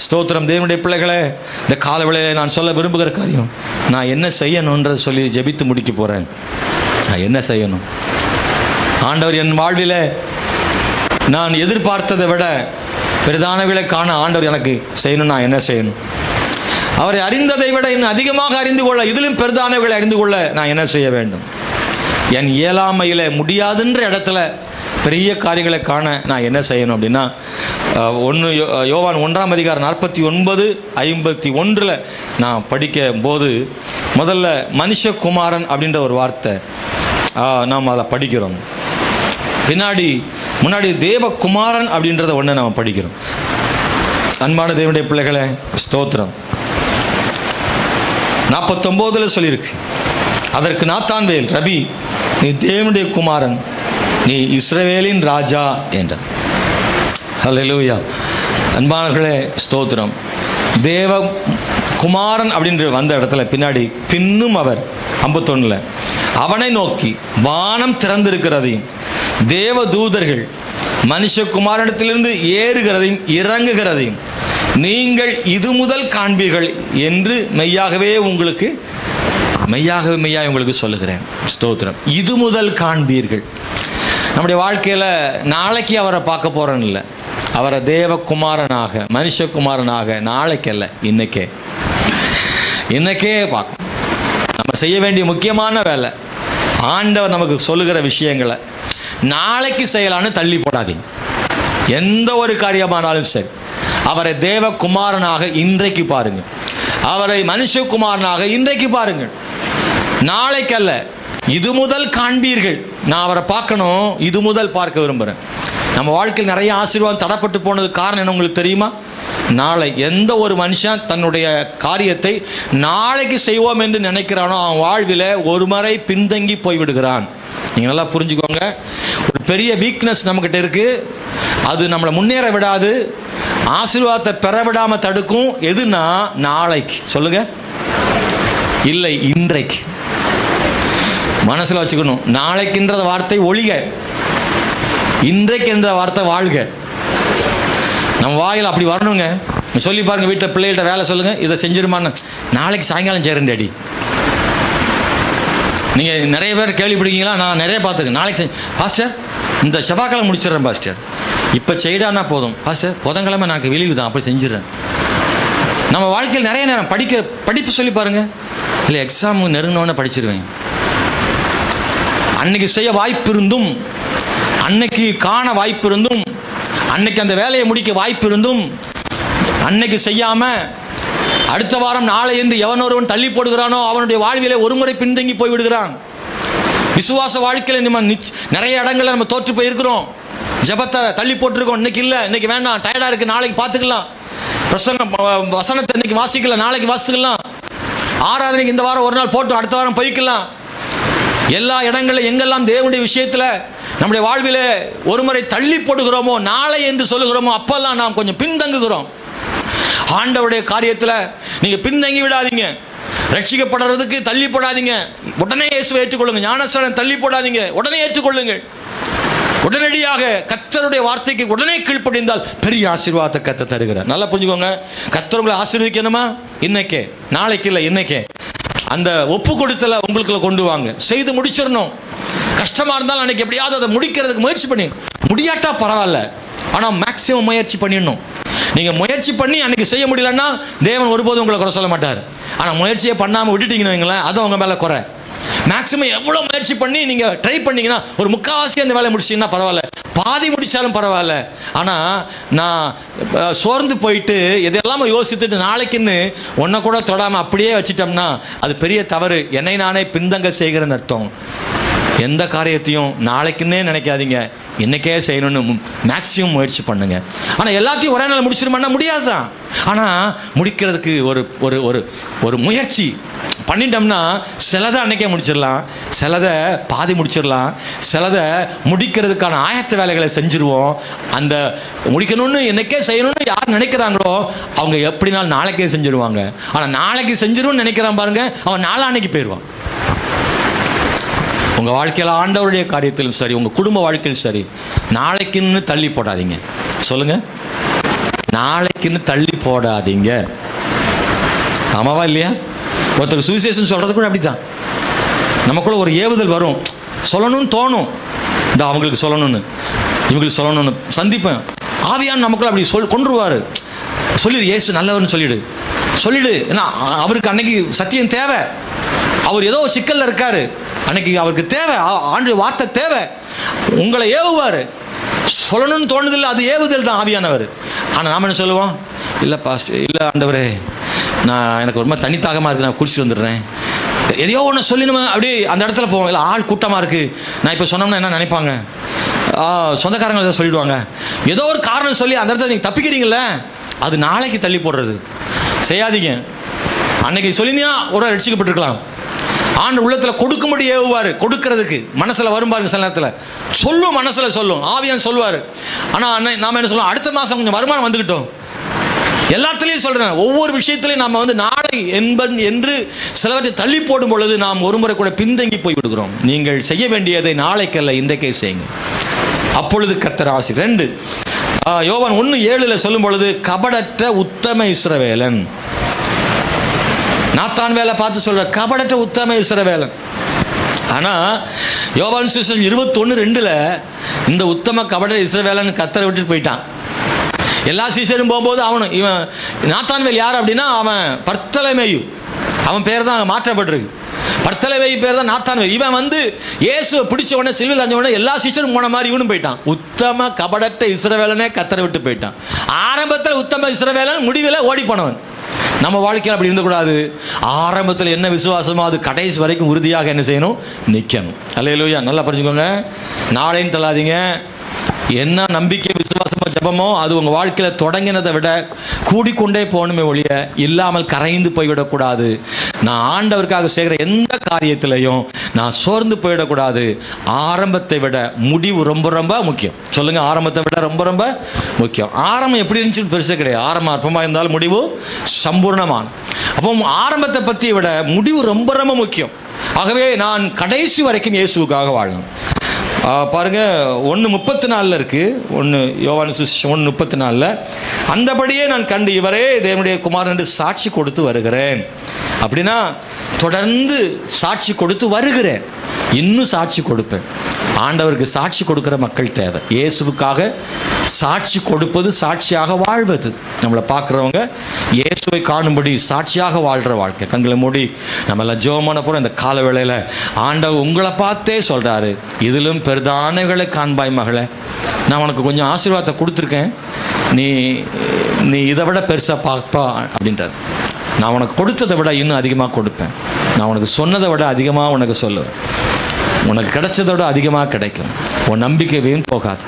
ஸ்தோத்திரம். தேவனுடைய பிள்ளைகளே, இந்த காலவேளையிலே நான் சொல்ல விரும்புகிற காரியம், நான் என்ன செய்யணுன்றதை சொல்லி ஜெபித்து முடிக்க போகிறேன். நான் என்ன செய்யணும்? ஆண்டவர் என் வாழ்வில் நான் எதிர்பார்த்ததை விட பிரதானங்களை காண ஆண்டவர் எனக்கு செய்யணும். நான் என்ன செய்யணும்? அவரை அறிந்ததை விட இன்னும் அதிகமாக அறிந்து கொள்ள, இதிலும் பிரதானங்களை அறிந்து கொள்ள நான் என்ன செய்ய வேண்டும்? என் இயலாமையில் முடியாதுன்ற இடத்துல பெரிய காரியங்களை காண நான் என்ன செய்யணும் அப்படின்னா, யோவான் 1:49-51 நான் படிக்கும் போது முதல்ல மனுஷகுமாரன் அப்படின்ற ஒரு வார்த்தை நாம் அதை படிக்கிறோம். முன்னாடி தேவகுமாரன் அப்படின்றத ஒன்று நாம் படிக்கிறோம். அன்பான தேவனுடைய பிள்ளைகளே, ஸ்தோத்திரம். 49 சொல்லியிருக்கு, அதற்கு நாத்தான்வேல், ரபி, நீ தேவனுடைய குமாரன், நீ இஸ்ரவேலின் ராஜா என்றான். ஹல்லேலூயா. அன்பானவர்களே, ஸ்தோத்திரம். தேவ குமாரன் அப்படின்ற வந்த இடத்துல பின்னும் அவர் 51 அவனை நோக்கி வானம் திறந்திருக்கிறதையும் தேவ தூதர்கள் மனுஷகுமாரனிடத்திலிருந்து ஏறுகிறதையும் இறங்குகிறதையும் நீங்கள் இது முதல் காண்பீர்கள் என்று மெய்யாகவே உங்களுக்கு சொல்லுகிறேன். ஸ்தோத்திரம். இது முதல் காண்பீர்கள். நம்முடைய வாழ்க்கையில் நாளைக்கு அவரை பார்க்க போகிறோன்னு இல்லை, அவரை தேவகுமாரனாக மனுஷகுமாரனாக நாளைக்கல்ல இன்னைக்கே பார்க்கணும். நம்ம செய்ய வேண்டிய முக்கியமான வேலை, ஆண்டவர் நமக்கு சொல்லுகிற விஷயங்களை நாளைக்கு செய்யலான்னு தள்ளி போடாதீங்க. எந்த ஒரு காரியமானாலும் சரி, அவரை தேவகுமாரனாக இன்றைக்கு பாருங்கள், அவரை மனுஷகுமாரனாக இன்றைக்கு பாருங்கள். நாளைக்கல்ல, இது முதல் காண்பீர்கள். நான் அவரை பார்க்கணும், இது முதல் பார்க்க விரும்புகிறேன். நம்ம வாழ்க்கையில் நிறைய ஆசீர்வாதம் தடப்பட்டு போனது காரணம் என்ன உங்களுக்கு தெரியுமா? நாளை எந்த ஒரு மனுஷன் தன்னுடைய காரியத்தை நாளைக்கு செய்வோம் என்று நினைக்கிறானோ அவன் வாழ்வில் ஒரு முறை பின்தங்கி போய்விடுகிறான். நீங்கள் நல்லா புரிஞ்சுக்கோங்க. ஒரு பெரிய வீக்னஸ் நம்மக்கிட்ட இருக்குது, அது நம்மளை முன்னேற விடாது, ஆசீர்வாதத்தை பெற விடாமல் தடுக்கும். எதுனா நாளைக்கு. சொல்லுங்க, இல்லை இன்றைக்கு. மனசில் வச்சுக்கணும். நாளைக்குன்ற வார்த்தை ஒழிக, இன்றைக்கு என்ற வார்த்தை வாழ்க. நம்ம வாயில் அப்படி வரணுங்க. சொல்லி பாருங்க, வீட்டில் பிள்ளைகிட்ட வேலை சொல்லுங்க, இதை செஞ்சிருமான்னு. நாளைக்கு சாயங்காலம் செய்கிறேன் டேடி. நீங்கள் நிறைய பேர் கேள்விப்படுவீங்களா? நான் நிறைய பார்த்துருக்கேன். நாளைக்கு பாஸ்டர் இந்த செவ்வாய்க்கிழமை முடிச்சிடுறேன் பாஸ்டர், இப்போ செய்டானா போதும் பாஸ்டர், புதன்கிழமை எனக்கு வெளிவு தான், அப்படி செஞ்சிடறேன். நம்ம வாழ்க்கையில் நிறைய நேரம் படிப்பு சொல்லி பாருங்க, இல்லை எக்ஸாம் நெருங்கினோன்னு படிச்சிருவேன். அன்னைக்கு செய்ய வாய்ப்பு இருந்தும், அன்னைக்கு காண வாய்ப்பு இருந்தும், அன்னைக்கு அந்த வேலையை முடிக்க வாய்ப்பு இருந்தும் அன்னைக்கு செய்யாம அடுத்த வாரம் நாளை என்று எவன் ஒருவன் தள்ளி போடுகிறானோ அவனுடைய வாழ்விலே ஒரு முறை பின்தங்கி போய்விடுகிறான். விசுவாச வாழ்க்கையில் நம்ம நிறைய இடங்களில் நம்ம தோற்று போயிருக்கிறோம். ஜபத்தை தள்ளி போட்டிருக்கோம். இன்னைக்கு இல்லை, இன்னைக்கு வேண்டாம், டயர்டாக இருக்குது, நாளைக்கு பார்த்துக்கலாம். பிரசங்கம் வசனத்தை இன்னைக்கு வாசிக்கலாம், நாளைக்கு வாசிக்கலாம். ஆராதனைக்கு இந்த வாரம் ஒரு நாள் போட்டு அடுத்த வாரம் போய்க்கலாம். எல்லா இடங்களிலும் எங்கெல்லாம் தேவனுடைய விஷயத்தில் நம்முடைய வாழ்வில் ஒரு முறை தள்ளி போடுகிறோமோ, நாளை என்று சொல்லுகிறோமோ, அப்பெல்லாம் நாம் கொஞ்சம் பின்தங்குகிறோம். ஆண்டவருடைய காரியத்தில் நீங்கள் பின்தங்கி விடாதீங்க. ரட்சிக்கப்படுறதுக்கு தள்ளி போடாதீங்க. உடனே இயேசுவை ஏற்றுக்கொள்ளுங்க. ஞானஸ்நானம் தள்ளி போடாதீங்க, உடனே ஏற்றுக்கொள்ளுங்கள். உடனடியாக கர்த்தருடைய வார்த்தைக்கு உடனே கீழ்ப்படிந்தால் பெரிய ஆசீர்வாதத்தை கர்த்தர் தருகிறார். நல்லா புரிஞ்சுக்கோங்க. கர்த்தர் உங்களை ஆசீர்வதிக்கணுமா? இன்னைக்கே, நாளைக்கு இல்லை, இன்னைக்கே அந்த ஒப்பு கொடுத்தல உங்களுக்குள்ள கொண்டு வாங்க. செய்து முடிச்சிடணும். கஷ்டமாக இருந்தாலும் அன்னைக்கு எப்படியாவது அதை முடிக்கிறதுக்கு முயற்சி பண்ணி, முடியாட்டா பரவாயில்ல, ஆனால் மேக்சிமம் முயற்சி பண்ணிடணும். நீங்கள் முயற்சி பண்ணி அன்னைக்கு செய்ய முடியலன்னா தேவன் ஒருபோதும் உங்களை குறை சொல்ல மாட்டார். ஆனால் முயற்சியை பண்ணாமல் விட்டுட்டீங்கன்னு வைங்களேன், அது உங்கள் மேலே குறை. மேக்சிமம் எவ்வளோ முயற்சி பண்ணி நீங்கள் ட்ரை பண்ணிங்கன்னா ஒரு முக்கால்வாசி அந்த வேலையை முடிச்சிங்கன்னா பரவாயில்ல, பாதி முடித்தாலும் பரவாயில்ல. ஆனால் நான் சோர்ந்து போயிட்டு எதெல்லாம யோசித்துட்டு நாளைக்குன்னு ஒன்றை கூட தொடாமல் அப்படியே வச்சிட்டோம்னா அது பெரிய தவறு. என்னை நானே பின்தங்க செய்கிறேன்னு அர்த்தம். எந்த காரியத்தையும் நாளைக்குன்னே நினைக்காதீங்க, இன்றைக்கே செய்யணும்னு மேக்சிமம் முயற்சி பண்ணுங்க. ஆனால் எல்லாத்தையும் ஒரே நாள் முடிச்சிருமான்னா முடியாது தான். ஆனால் முடிக்கிறதுக்கு ஒரு ஒரு ஒரு ஒரு முயற்சி பண்ணிட்டோம்னா சிலதை அன்றைக்கே முடிச்சிடலாம், சிலதை பாதி முடிச்சிடலாம், சிலதை முடிக்கிறதுக்கான ஆயத்த வேலைகளை செஞ்சுருவோம். அந்த முடிக்கணும்னு என்னைக்கே செய்யணும்னு யார் நினைக்கிறாங்களோ அவங்க எப்படினாலும் நாளைக்கே செஞ்சுருவாங்க. ஆனால் நாளைக்கு செஞ்சிருவோம்னு நினைக்கிறான் பாருங்க, அவன் நாளான்னைக்கு போயிடுவான். உங்கள் வாழ்க்கையில் ஆண்டவருடைய காரியத்திலும் சரி, உங்கள் குடும்ப வாழ்க்கையிலும் சரி, நாளைக்குன்னு தள்ளி போடாதீங்க. சொல்லுங்கள், நாளைக்குன்னு தள்ளி போடாதீங்க. ஆமாவா இல்லையா? ஒருத்தர் சுவிசேஷன் சொல்கிறது கூட அப்படி தான். நமக்குள்ள ஒரு ஏவுதல் வரும், சொல்லணும்னு தோணும், இந்த அவங்களுக்கு சொல்லணும்னு, இவங்களுக்கு சொல்லணும்னு சந்திப்பேன். ஆவியான் நமக்குள்ள அப்படி கொண்டுருவார். சொல்லிடு, இயேசு நல்லவர்னு சொல்லிடு. ஏன்னா அவருக்கு அன்னைக்கு சத்தியம் தேவை. அவர் ஏதோ சிக்கலில் இருக்காரு, அன்னைக்கு அவருக்கு தேவை, ஆண்டு வார்த்தை தேவை. உங்களை ஏவுவார். சொல்லணும்னு தோணுதில்லை, அது ஏவுதல் தான், ஆவியானவர். ஆனால் நாம் என்ன சொல்லுவோம்? இல்லை பாஸ்டர், இல்லை ஆண்டவரே, எனக்கு ரொம்ப தனித்தாகமாக இருக்குது, நான் குடிச்சிட்டு வந்துடுறேன். எதையோ ஒன்று சொல்லி நம்ம அப்படியே அந்த இடத்துல போவோம். இல்லை ஆள் கூட்டமாக இருக்குது, நான் இப்போ சொன்னோம்னா என்ன நினைப்பாங்க, சொந்தக்காரங்க எதாவது சொல்லிவிடுவாங்க. ஏதோ ஒரு காரணம் சொல்லி அந்த இடத்துல நீங்கள் தப்பிக்கிறீங்களே, அது நாளைக்கு தள்ளி போடுறது. செய்யாதீங்க. அன்னைக்கு சொல்லியிருந்தீங்கன்னா ஒரு ரட்சிக்கப்பட்டிருக்கலாம். ஆண்டு உள்ளத்தில் கொடுக்கும்படி ஏவுவார். கொடுக்கறதுக்கு மனசில் வரும் பாருங்க, சில நேரத்தில் சொல்லும், மனசில் சொல்லும், ஆவியான் சொல்லுவார். ஆனால் நாம் என்ன சொல்லுவோம், அடுத்த மாதம் கொஞ்சம் வருமானம் வந்துக்கிட்டோம். எல்லாத்துலேயும் சொல்கிறேன், ஒவ்வொரு விஷயத்துலையும் நாம் நாளை என்று சிலவற்றை தள்ளி போடும் பொழுது நாம் ஒரு முறை கூட பின்தங்கி போய் விடுகிறோம். நீங்கள் செய்ய வேண்டியதை நாளைக்கல்ல இன்றைக்கே செய்யுங்க. அப்பொழுது கர்த்தர் ஆசி. 2 யோவான் 1:7 சொல்லும் பொழுது கபடற்ற உத்தம இஸ்ரவேலன். நாத்தான் வேலை பார்த்து சொல்ற கபடற்ற உத்தம இஸ்ரவேலன். ஆனால் யோவான் சுவிசேஷம் 21:2 இந்த உத்தம கபட இஸ்ரவேலன் கர்த்தரை விட்டுட்டு போயிட்டான். எல்லா சீசரும் போகும்போது இவன் நாத்தான்வேல் யார் அப்படின்னா அவன் பர்த்தலமேயு, அவன் பேர் தான் மாற்றப்பட்டிருக்கு. பர்த்தலமேயு பேர் தான் நாத்தான்வேல். இவன் இயேசுவை பிடிச்ச உடனே சிலுவையில் அஞ்ச உடனே எல்லா சீசரும் போன மாதிரி இவனும் போயிட்டான். உத்தம கபடற்ற இஸ்ரவேலனே கர்த்தரை விட்டு போயிட்டான். ஆரம்பத்தில் உத்தம இஸ்ரவேலன், முடிவில் ஓடி போனவன். நம்ம வாழ்க்கையில் அப்படி இருந்தக்கூடாது. ஆரம்பத்தில் என்ன விசுவாசமோ அது கடைசி வரைக்கும் உறுதியாக என்ன செய்யணும்? நிற்கணும். அல்லேலூயா. நல்லா புரிஞ்சுக்கோங்க. நாளைன்னு தள்ளாதீங்க. என்ன நம்பிக்கை விசுவாசமோ ஜபமோ அது உங்கள் வாழ்க்கையில் தொடங்கினதை விட கூடிக்கொண்டே போகணுமே ஒழிய இல்லாமல் கரைந்து போய்விடக்கூடாது. நான் ஆண்டவருக்காக செய்கிற எந்த காரியத்திலையும் நான் சோர்ந்து போயிடக்கூடாது. ஆரம்பத்தை விட முடிவு ரொம்ப ரொம்ப முக்கியம். சொல்லுங்கள், ஆரம்பத்தை விட ரொம்ப ரொம்ப முக்கியம். ஆரம்பம் எப்படி இருந்துச்சுன்னு பெருசாக கிடையாது. ஆரம்பம் அற்பமாக இருந்தாலும் முடிவு சம்பூர்ணமான. அப்போ ஆரம்பத்தை பற்றி விட முடிவு ரொம்ப ரொம்ப முக்கியம். ஆகவே நான் கடைசி வரைக்கும் இயேசுவுக்காக வாழணும். பாருங்க, 1:34 இருக்கு. யோவான் சுவிசேஷம் 1:34 அந்தபடியே நான் கண்டு இவரே தேவனுடைய குமாரன் என்று சாட்சி கொடுத்து வருகிறேன். அப்படின்னா தொடர்ந்து சாட்சி கொடுத்து வருகிறேன், இன்னும் சாட்சி கொடுப்பேன். ஆண்டவருக்கு சாட்சி கொடுக்கிற மக்கள் தேவை. இயேசுவுக்காக சாட்சி கொடுப்பது, சாட்சியாக வாழ்வது. நம்மளை பார்க்குறவங்க இயேசுவை காணும்படி சாட்சியாக வாழ்கிற வாழ்க்கை. கண்களை மூடி நம்மளாம் ஜெபம் பண்ண போகிறோம். இந்த கால வேளையில் ஆண்டவர் உங்களை பார்த்தே சொல்கிறாரு, இதிலும் பெரிதானவைகளை காண்பாய் மகளே, நான் உனக்கு கொஞ்சம் ஆசீர்வாதத்தை கொடுத்துருக்கேன், நீ இதை விட பெருசாக பார்ப்பா அப்படின்றார். நான் உனக்கு கொடுத்ததை விட இன்னும் அதிகமாக கொடுப்பேன். நான் உனக்கு சொன்னதை விட அதிகமாக உனக்கு சொல்லுவேன். உனக்கு கிடைச்சதை விட அதிகமாக கிடைக்கும். உன் நம்பிக்கை வீண் போகாது.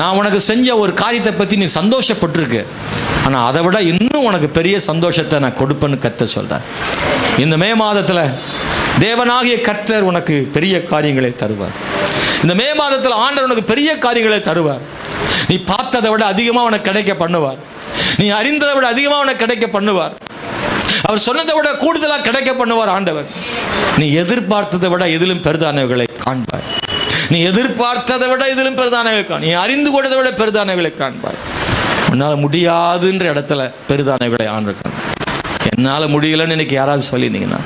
நான் உனக்கு செஞ்ச ஒரு காரியத்தை பற்றி நீ சந்தோஷப்பட்டிருக்க, ஆனால் அதை விட இன்னும் உனக்கு பெரிய சந்தோஷத்தை நான் கொடுப்பேன்னு கர்த்தர் சொல்கிறார். இந்த மே மாதத்தில் தேவனாகிய கர்த்தர் உனக்கு பெரிய காரியங்களை தருவார். இந்த மே மாதத்தில் ஆண்டவர் உனக்கு பெரிய காரியங்களை தருவார். நீ பார்த்ததை விட அதிகமாக உனக்கு கிடைக்க பண்ணுவார். நீ அறிந்ததை விட அதிகமாக உனக்கு கிடைக்க பண்ணுவார். அவர் சொன்னதை விட கூடுதலாக கிடைக்க பண்ணுவார் ஆண்டவர். நீ எதிர்பார்த்ததை விட எதிலும் பெரிதானவைகளை காண்பாய். நீ எதிர்பார்த்ததை விட எதிலும் பெரிதானவைகளை காண். நீ அறிந்து கொண்டதை விட பெரிதானவைகளை காண்பாய். உன்னால் முடியாதுன்ற இடத்துல பெரிதானவைகளை ஆண்டு. என்னால் முடியலன்னு இன்னைக்கு யாராவது சொல்லினீங்கன்னா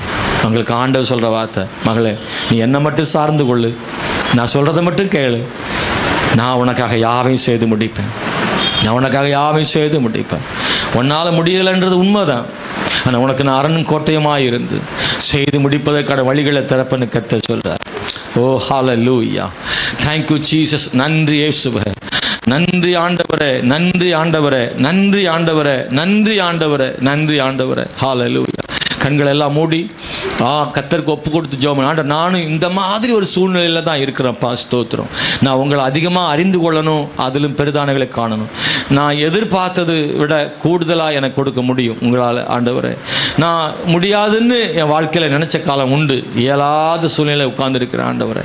உங்களுக்கு ஆண்டவர் சொல்கிற வார்த்தை, மகளே நீ என்னை மட்டும் சார்ந்து கொள்ளு, நான் சொல்கிறத மட்டும் கேளு, நான் உனக்காக யாவையும் செய்து முடிப்பேன். நான் உனக்காக யாவையும் செய்து முடிப்பேன். உன்னால் முடியலைன்றது உண்மைதான். ஆனால் உனக்கு நான் அரணும் கோட்டையுமாக இருந்து செய்து முடிப்பதற்கான வழிகளை திறப்பன்னு கர்த்தர் சொல்கிறார். ஓ ஹல்லேலூயா, தேங்க்யூ ஜீசஸ். நன்றி இயேசுவே, நன்றி ஆண்டவரே, நன்றி ஆண்டவரே, நன்றி ஆண்டவரே, நன்றி ஆண்டவரே, நன்றி ஆண்டவரே. ஹல்லேலூயா. கண்கள் எல்லாம் மூடி கர்த்தருக்கு ஒப்பு கொடுத்து ஜெபம். ஆண்டவர், நானும் இந்த மாதிரி ஒரு சூழ்நிலையில் தான் இருக்கிறேன்ப்பா, ஸ்தோத்திரம். நான் உங்களை அதிகமாக அறிந்து கொள்ளணும், அதிலும் பெரிதானவைகளை காணணும். நான் எதிர்பார்த்தது விட கூடுதலாக எனக்கு கொடுக்க முடியும் உங்களால் ஆண்டவரே. நான் முடியாதுன்னு என் வாழ்க்கையில் நினச்ச காலம் உண்டு. இயலாத சூழ்நிலை உட்கார்ந்துருக்கிறேன் ஆண்டவரே.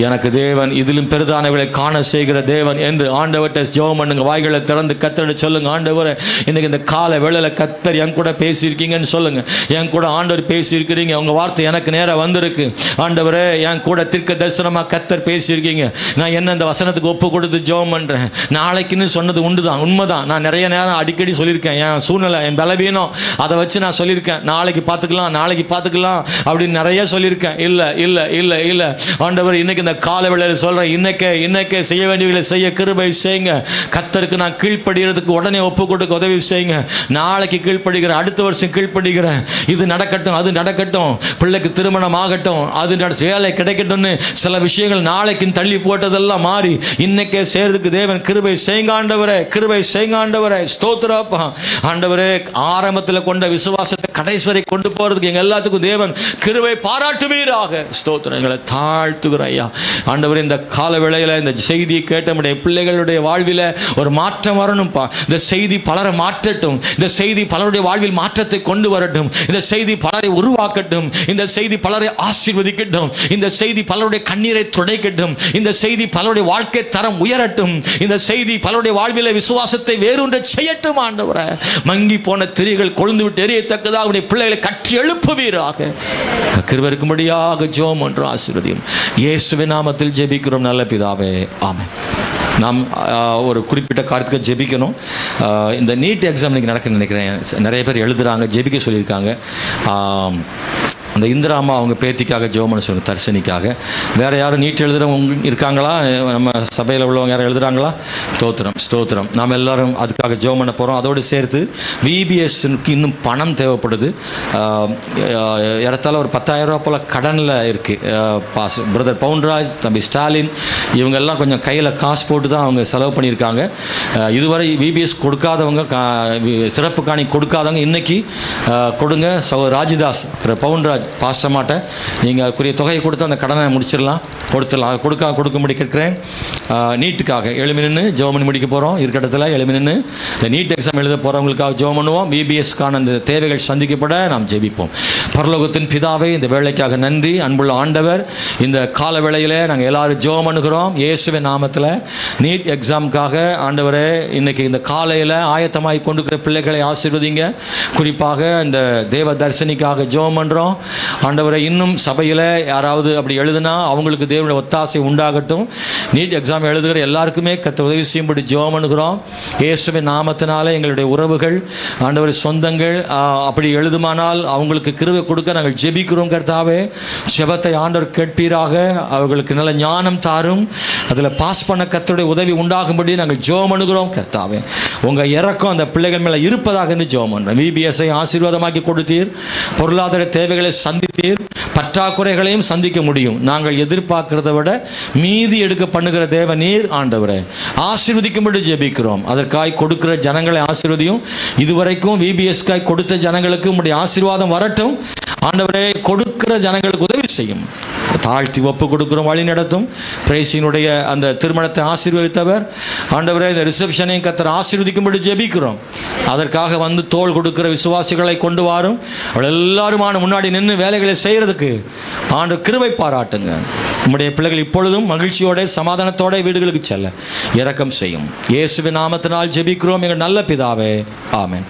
எனக்கு தேவன் இதிலும் பெரிதானவைகளை காண செய்கிற தேவன் என்று ஆண்டவர்கிட்ட ஜெபம் பண்ணுங்க. வாய்களை திறந்து கர்த்தரை சொல்லுங்க. ஆண்டவரே, இன்னைக்கு இந்த கால வேளையில் கர்த்தர் என் கூட பேசியிருக்கீங்கன்னு சொல்லுங்க. என் கூட ஆண்டவர் பேசியிருக்கிறீங்க, உங்கள் வார்த்தை எனக்கு நேராக வந்திருக்கு. ஆண்டவரே, என் கூட தீர்க்க தரிசனமாக கர்த்தர் பேசியிருக்கீங்க. நான் என்ன இந்த வசனத்துக்கு ஒப்பு கொடுத்து ஜெபம் பண்ணுறேன். நாளைக்குன்னு சொன்னது உண்டு தான், உண்மைதான். நான் நிறைய நேரம் அடிக்கடி சொல்லியிருக்கேன். என் சூழ்நிலை, என் பலவீனம், அதை வச்சு நான் சொல்லியிருக்கேன். நாளைக்கு பார்த்துக்கலாம், நாளைக்கு பார்த்துக்கலாம் அப்படின்னு நிறைய சொல்லியிருக்கேன். இல்லை இல்லை இல்லை இல்லை ஆண்டவர், இன்னைக்கு இந்த கால வேளையில் சொல்கிறேன், இன்னைக்கே செய்ய வேண்டியவர்களை செய்ய கிருபை செய்யுங்க. கர்த்தருக்கு நான் கீழ்ப்படுகிறதுக்கு உடனே ஒப்பு கொடுக்க உதவி செய்யுங்க. நாளைக்கு கீழ்ப்படுகிறேன், அடுத்த வருஷம் கீழ்ப்படுகிறேன். இது நடக்கட்டும், அது நடக்கட்டும், பிள்ளைக்கு திருமணம் ஆகட்டும், அது வேலை கிடைக்கட்டும்னு சில விஷயங்கள் நாளைக்கு தள்ளி போட்டதெல்லாம் மாறி இன்னைக்கே சேர்றதுக்கு தேவன் கிருபை செய்யுங்க ஆண்டவரே, கிருபை செய்யுங்க ஆண்டவரே. ஸ்தோத்திரப்பா ஆண்டவரே. ஆரம்பத்தில் கொண்ட விசுவாசத்தை கடைசி வரை கொண்டு போறதுக்கு எங்க எல்லாத்துக்கும் தேவன் கிருபை பாராட்டுவீராக. ஸ்தோத்திரம். எங்களை தாழ்த்துகிற ஐயா ஆண்டவரே, இந்த கால வேளையில் இந்த செய்தியை கேட்ட பிள்ளைகளுடைய வாழ்வில் ஒரு மாற்றம் வரணும்ப்பா. இந்த செய்தி பலரை மாற்றட்டும். இந்த செய்தி பலருடைய வாழ்வில் மாற்றத்தை கொண்டு வரட்டும். இந்த செய்தி பலரை உருவாக்கட்டும். இந்த செய்தி பலரை ஆசீர்வதிக்கட்டும். இந்த செய்தி பலருடைய கண்ணீரை துடைக்கட்டும். இந்த செய்தி பலருடைய வாழ்க்கை தரம் உயரட்டும். இந்த செய்தி பலருடைய வாழ்வில் விசுவாசத்தை வேறொன்றை செய்யட்டும் ஆண்டவரே. மங்கி போன திரிகள் கொழுந்து விட்டு எரியத்தக்கதாக அவருடைய பிள்ளைகளை கட்டி எழுப்புவீராக. கிருபை இருக்கும்படியாக ஜெபம் என்று ஆசீர்வதியும். இயேசுவின் நாமத்தில் ஜெபிக்கிறோம் நல்ல பிதாவே, ஆமென். நாம் ஒரு குறிப்பிட்ட காரியத்துக்கு ஜெபிக்கணும். இந்த நீட் எக்ஸாம் இன்றைக்கி நடக்குன்னு நினைக்கிறேன். நிறைய பேர் எழுதுகிறாங்க, ஜெபிக்க சொல்லியிருக்காங்க. அந்த இந்திராமா அவங்க பேத்திக்காக ஜெபம் பண்ண சொல்லுங்கள், தர்ஷனிக்காக. வேறு யாரும் நீட் எழுதுகிறவங்க இருக்காங்களா? நம்ம சபையில் உள்ளவங்க யாரும் எழுதுகிறாங்களா? ஸ்தோத்திரம். நாம் எல்லோரும் அதுக்காக ஜெபம் பண்ண போகிறோம். அதோடு சேர்த்து விபிஎஸ்க்கு இன்னும் பணம் தேவைப்படுது. ஏறத்தாழ ஒரு 10,000 ரூபா போல் கடனில் இருக்குது. பிரதர் பவுன்ராஜ், தம்பி ஸ்டாலின் இவங்கெல்லாம் கொஞ்சம் கையில் காசு போட்டு தான் அவங்க செலவு பண்ணியிருக்காங்க. இதுவரை விபிஎஸ் கொடுக்காதவங்க, சிறப்பு காணி கொடுக்காதவங்க இன்றைக்கி கொடுங்க. ராஜிதாஸ், பவுன்ராஜ் பாஸ்டமாட்ட நீங்கள் அதுக்குரிய தொகையை கொடுத்து அந்த கடனை கொடுத்துடலாம். கொடுக்கும்படி கேட்குறேன். நீட்டுக்காக எழுமி நின்று ஜெபம் பண்ணி முடிக்க போகிறோம். இருக்கட்டத்தில் எழுமி நின்று இந்த நீட் எக்ஸாம் எழுத போகிறவங்களுக்காக ஜெபம் பண்ணுவோம். பிபிஎஸ்க்கான அந்த தேவைகள் சந்திக்கப்பட நாம் ஜெபிப்போம். பரலோகத்தின் பிதாவே, இந்த வேளைக்காக நன்றி. அன்புள்ள ஆண்டவர், இந்த கால வேளையில் நாங்கள் எல்லாரும் ஜெபம் பண்ணுகிறோம் இயேசுவின் நாமத்தில். நீட் எக்ஸாமுக்காக ஆண்டவரே இன்றைக்கி இந்த காலையில் ஆயத்தமாகி கொண்டிருக்கிற பிள்ளைகளை ஆசீர்வதிங்க. குறிப்பாக இந்த தேவ தரிசனிக்காக ஜெபம் பண்ணுறோம் ஆண்டவரை. இன்னும் சபையில் யாராவது அப்படி எழுதுனா அவங்களுக்கு தேவனுடைய ஒத்தாசை உண்டாகட்டும். நீட் எக்ஸாம் எழுதுகிற எல்லாருக்குமே கர்த்தர் உதவி செய்யும்படி ஜெபம் பண்ணுகிறோம் இயேசுவின் நாமத்தினாலே. எங்களுடைய உறவுகள் ஆண்டவரை சொந்தங்கள் அப்படி எழுதுமானால் அவங்களுக்கு கிருபை கொடுக்க நாங்கள் ஜெபிக்கிறோம் கர்த்தாவே. ஜெபத்தை ஆண்டவர் கேட்பீராக. அவர்களுக்கு நல்ல ஞானம் தாரும். அதில் பாஸ் பண்ண கர்த்தருடைய உதவி உண்டாகும்படி நாங்கள் ஜெபம் பண்ணுகிறோம் கர்த்தாவே. உங்கள் இறக்கம் அந்த பிள்ளைகள் மேலே இருப்பதாக என்று ஜெபம் பண்ணுறோம். விபிஎஸ்ஐ ஆசீர்வாதமாக்கி கொடுத்தீர். பொருளாதார தேவைகளை சந்தித்தீர். பற்றாக்குறைகளையும் சந்திக்க முடியும். நாங்கள் எதிர்பார்க்கிறத விட மீதி எடுக்க பண்ணுகிற தேவ நீர் ஆண்டவரை ஆசீர்வதிக்கும்படி ஜெபிக்கிறோம். அதற்காய் கொடுக்கிற ஜனங்களை ஆசீர்வதியும். இதுவரைக்கும் விபிஎஸ்காய் கொடுத்த ஜனங்களுக்கு உங்களுடைய ஆசீர்வாதம் வரட்டும் ஆண்டவரே. கொடுக்கிற ஜனங்களுக்கு உதவி செய்யும். தாழ்த்தி ஒப்பு கொடுக்கிறோம், வழி நடத்தும். பிரேசினுடைய அந்த திருமணத்தை ஆசீர்வதித்தவர் ஆண்டவரே, இந்த ரிசப்ஷனையும் கர்த்தர் ஆசீர்வதிக்கும்படி ஜெபிக்கிறோம். அதற்காக வந்து தோள் கொடுக்கிற விசுவாசிகளை கொண்டு வாரும். அவள் எல்லாருமான முன்னாடி நின்று வேலைகளை செய்கிறதுக்கு ஆண்டவர் கிருபை பாராட்டுங்க. நம்முடைய பிள்ளைகள் இப்பொழுதும் மகிழ்ச்சியோட சமாதானத்தோட வீடுகளுக்கு செல்ல இரக்கம் செய்யும். இயேசுவின் நாமத்தினால் ஜெபிக்கிறோம் எங்கள் நல்ல பிதாவே, ஆமென்.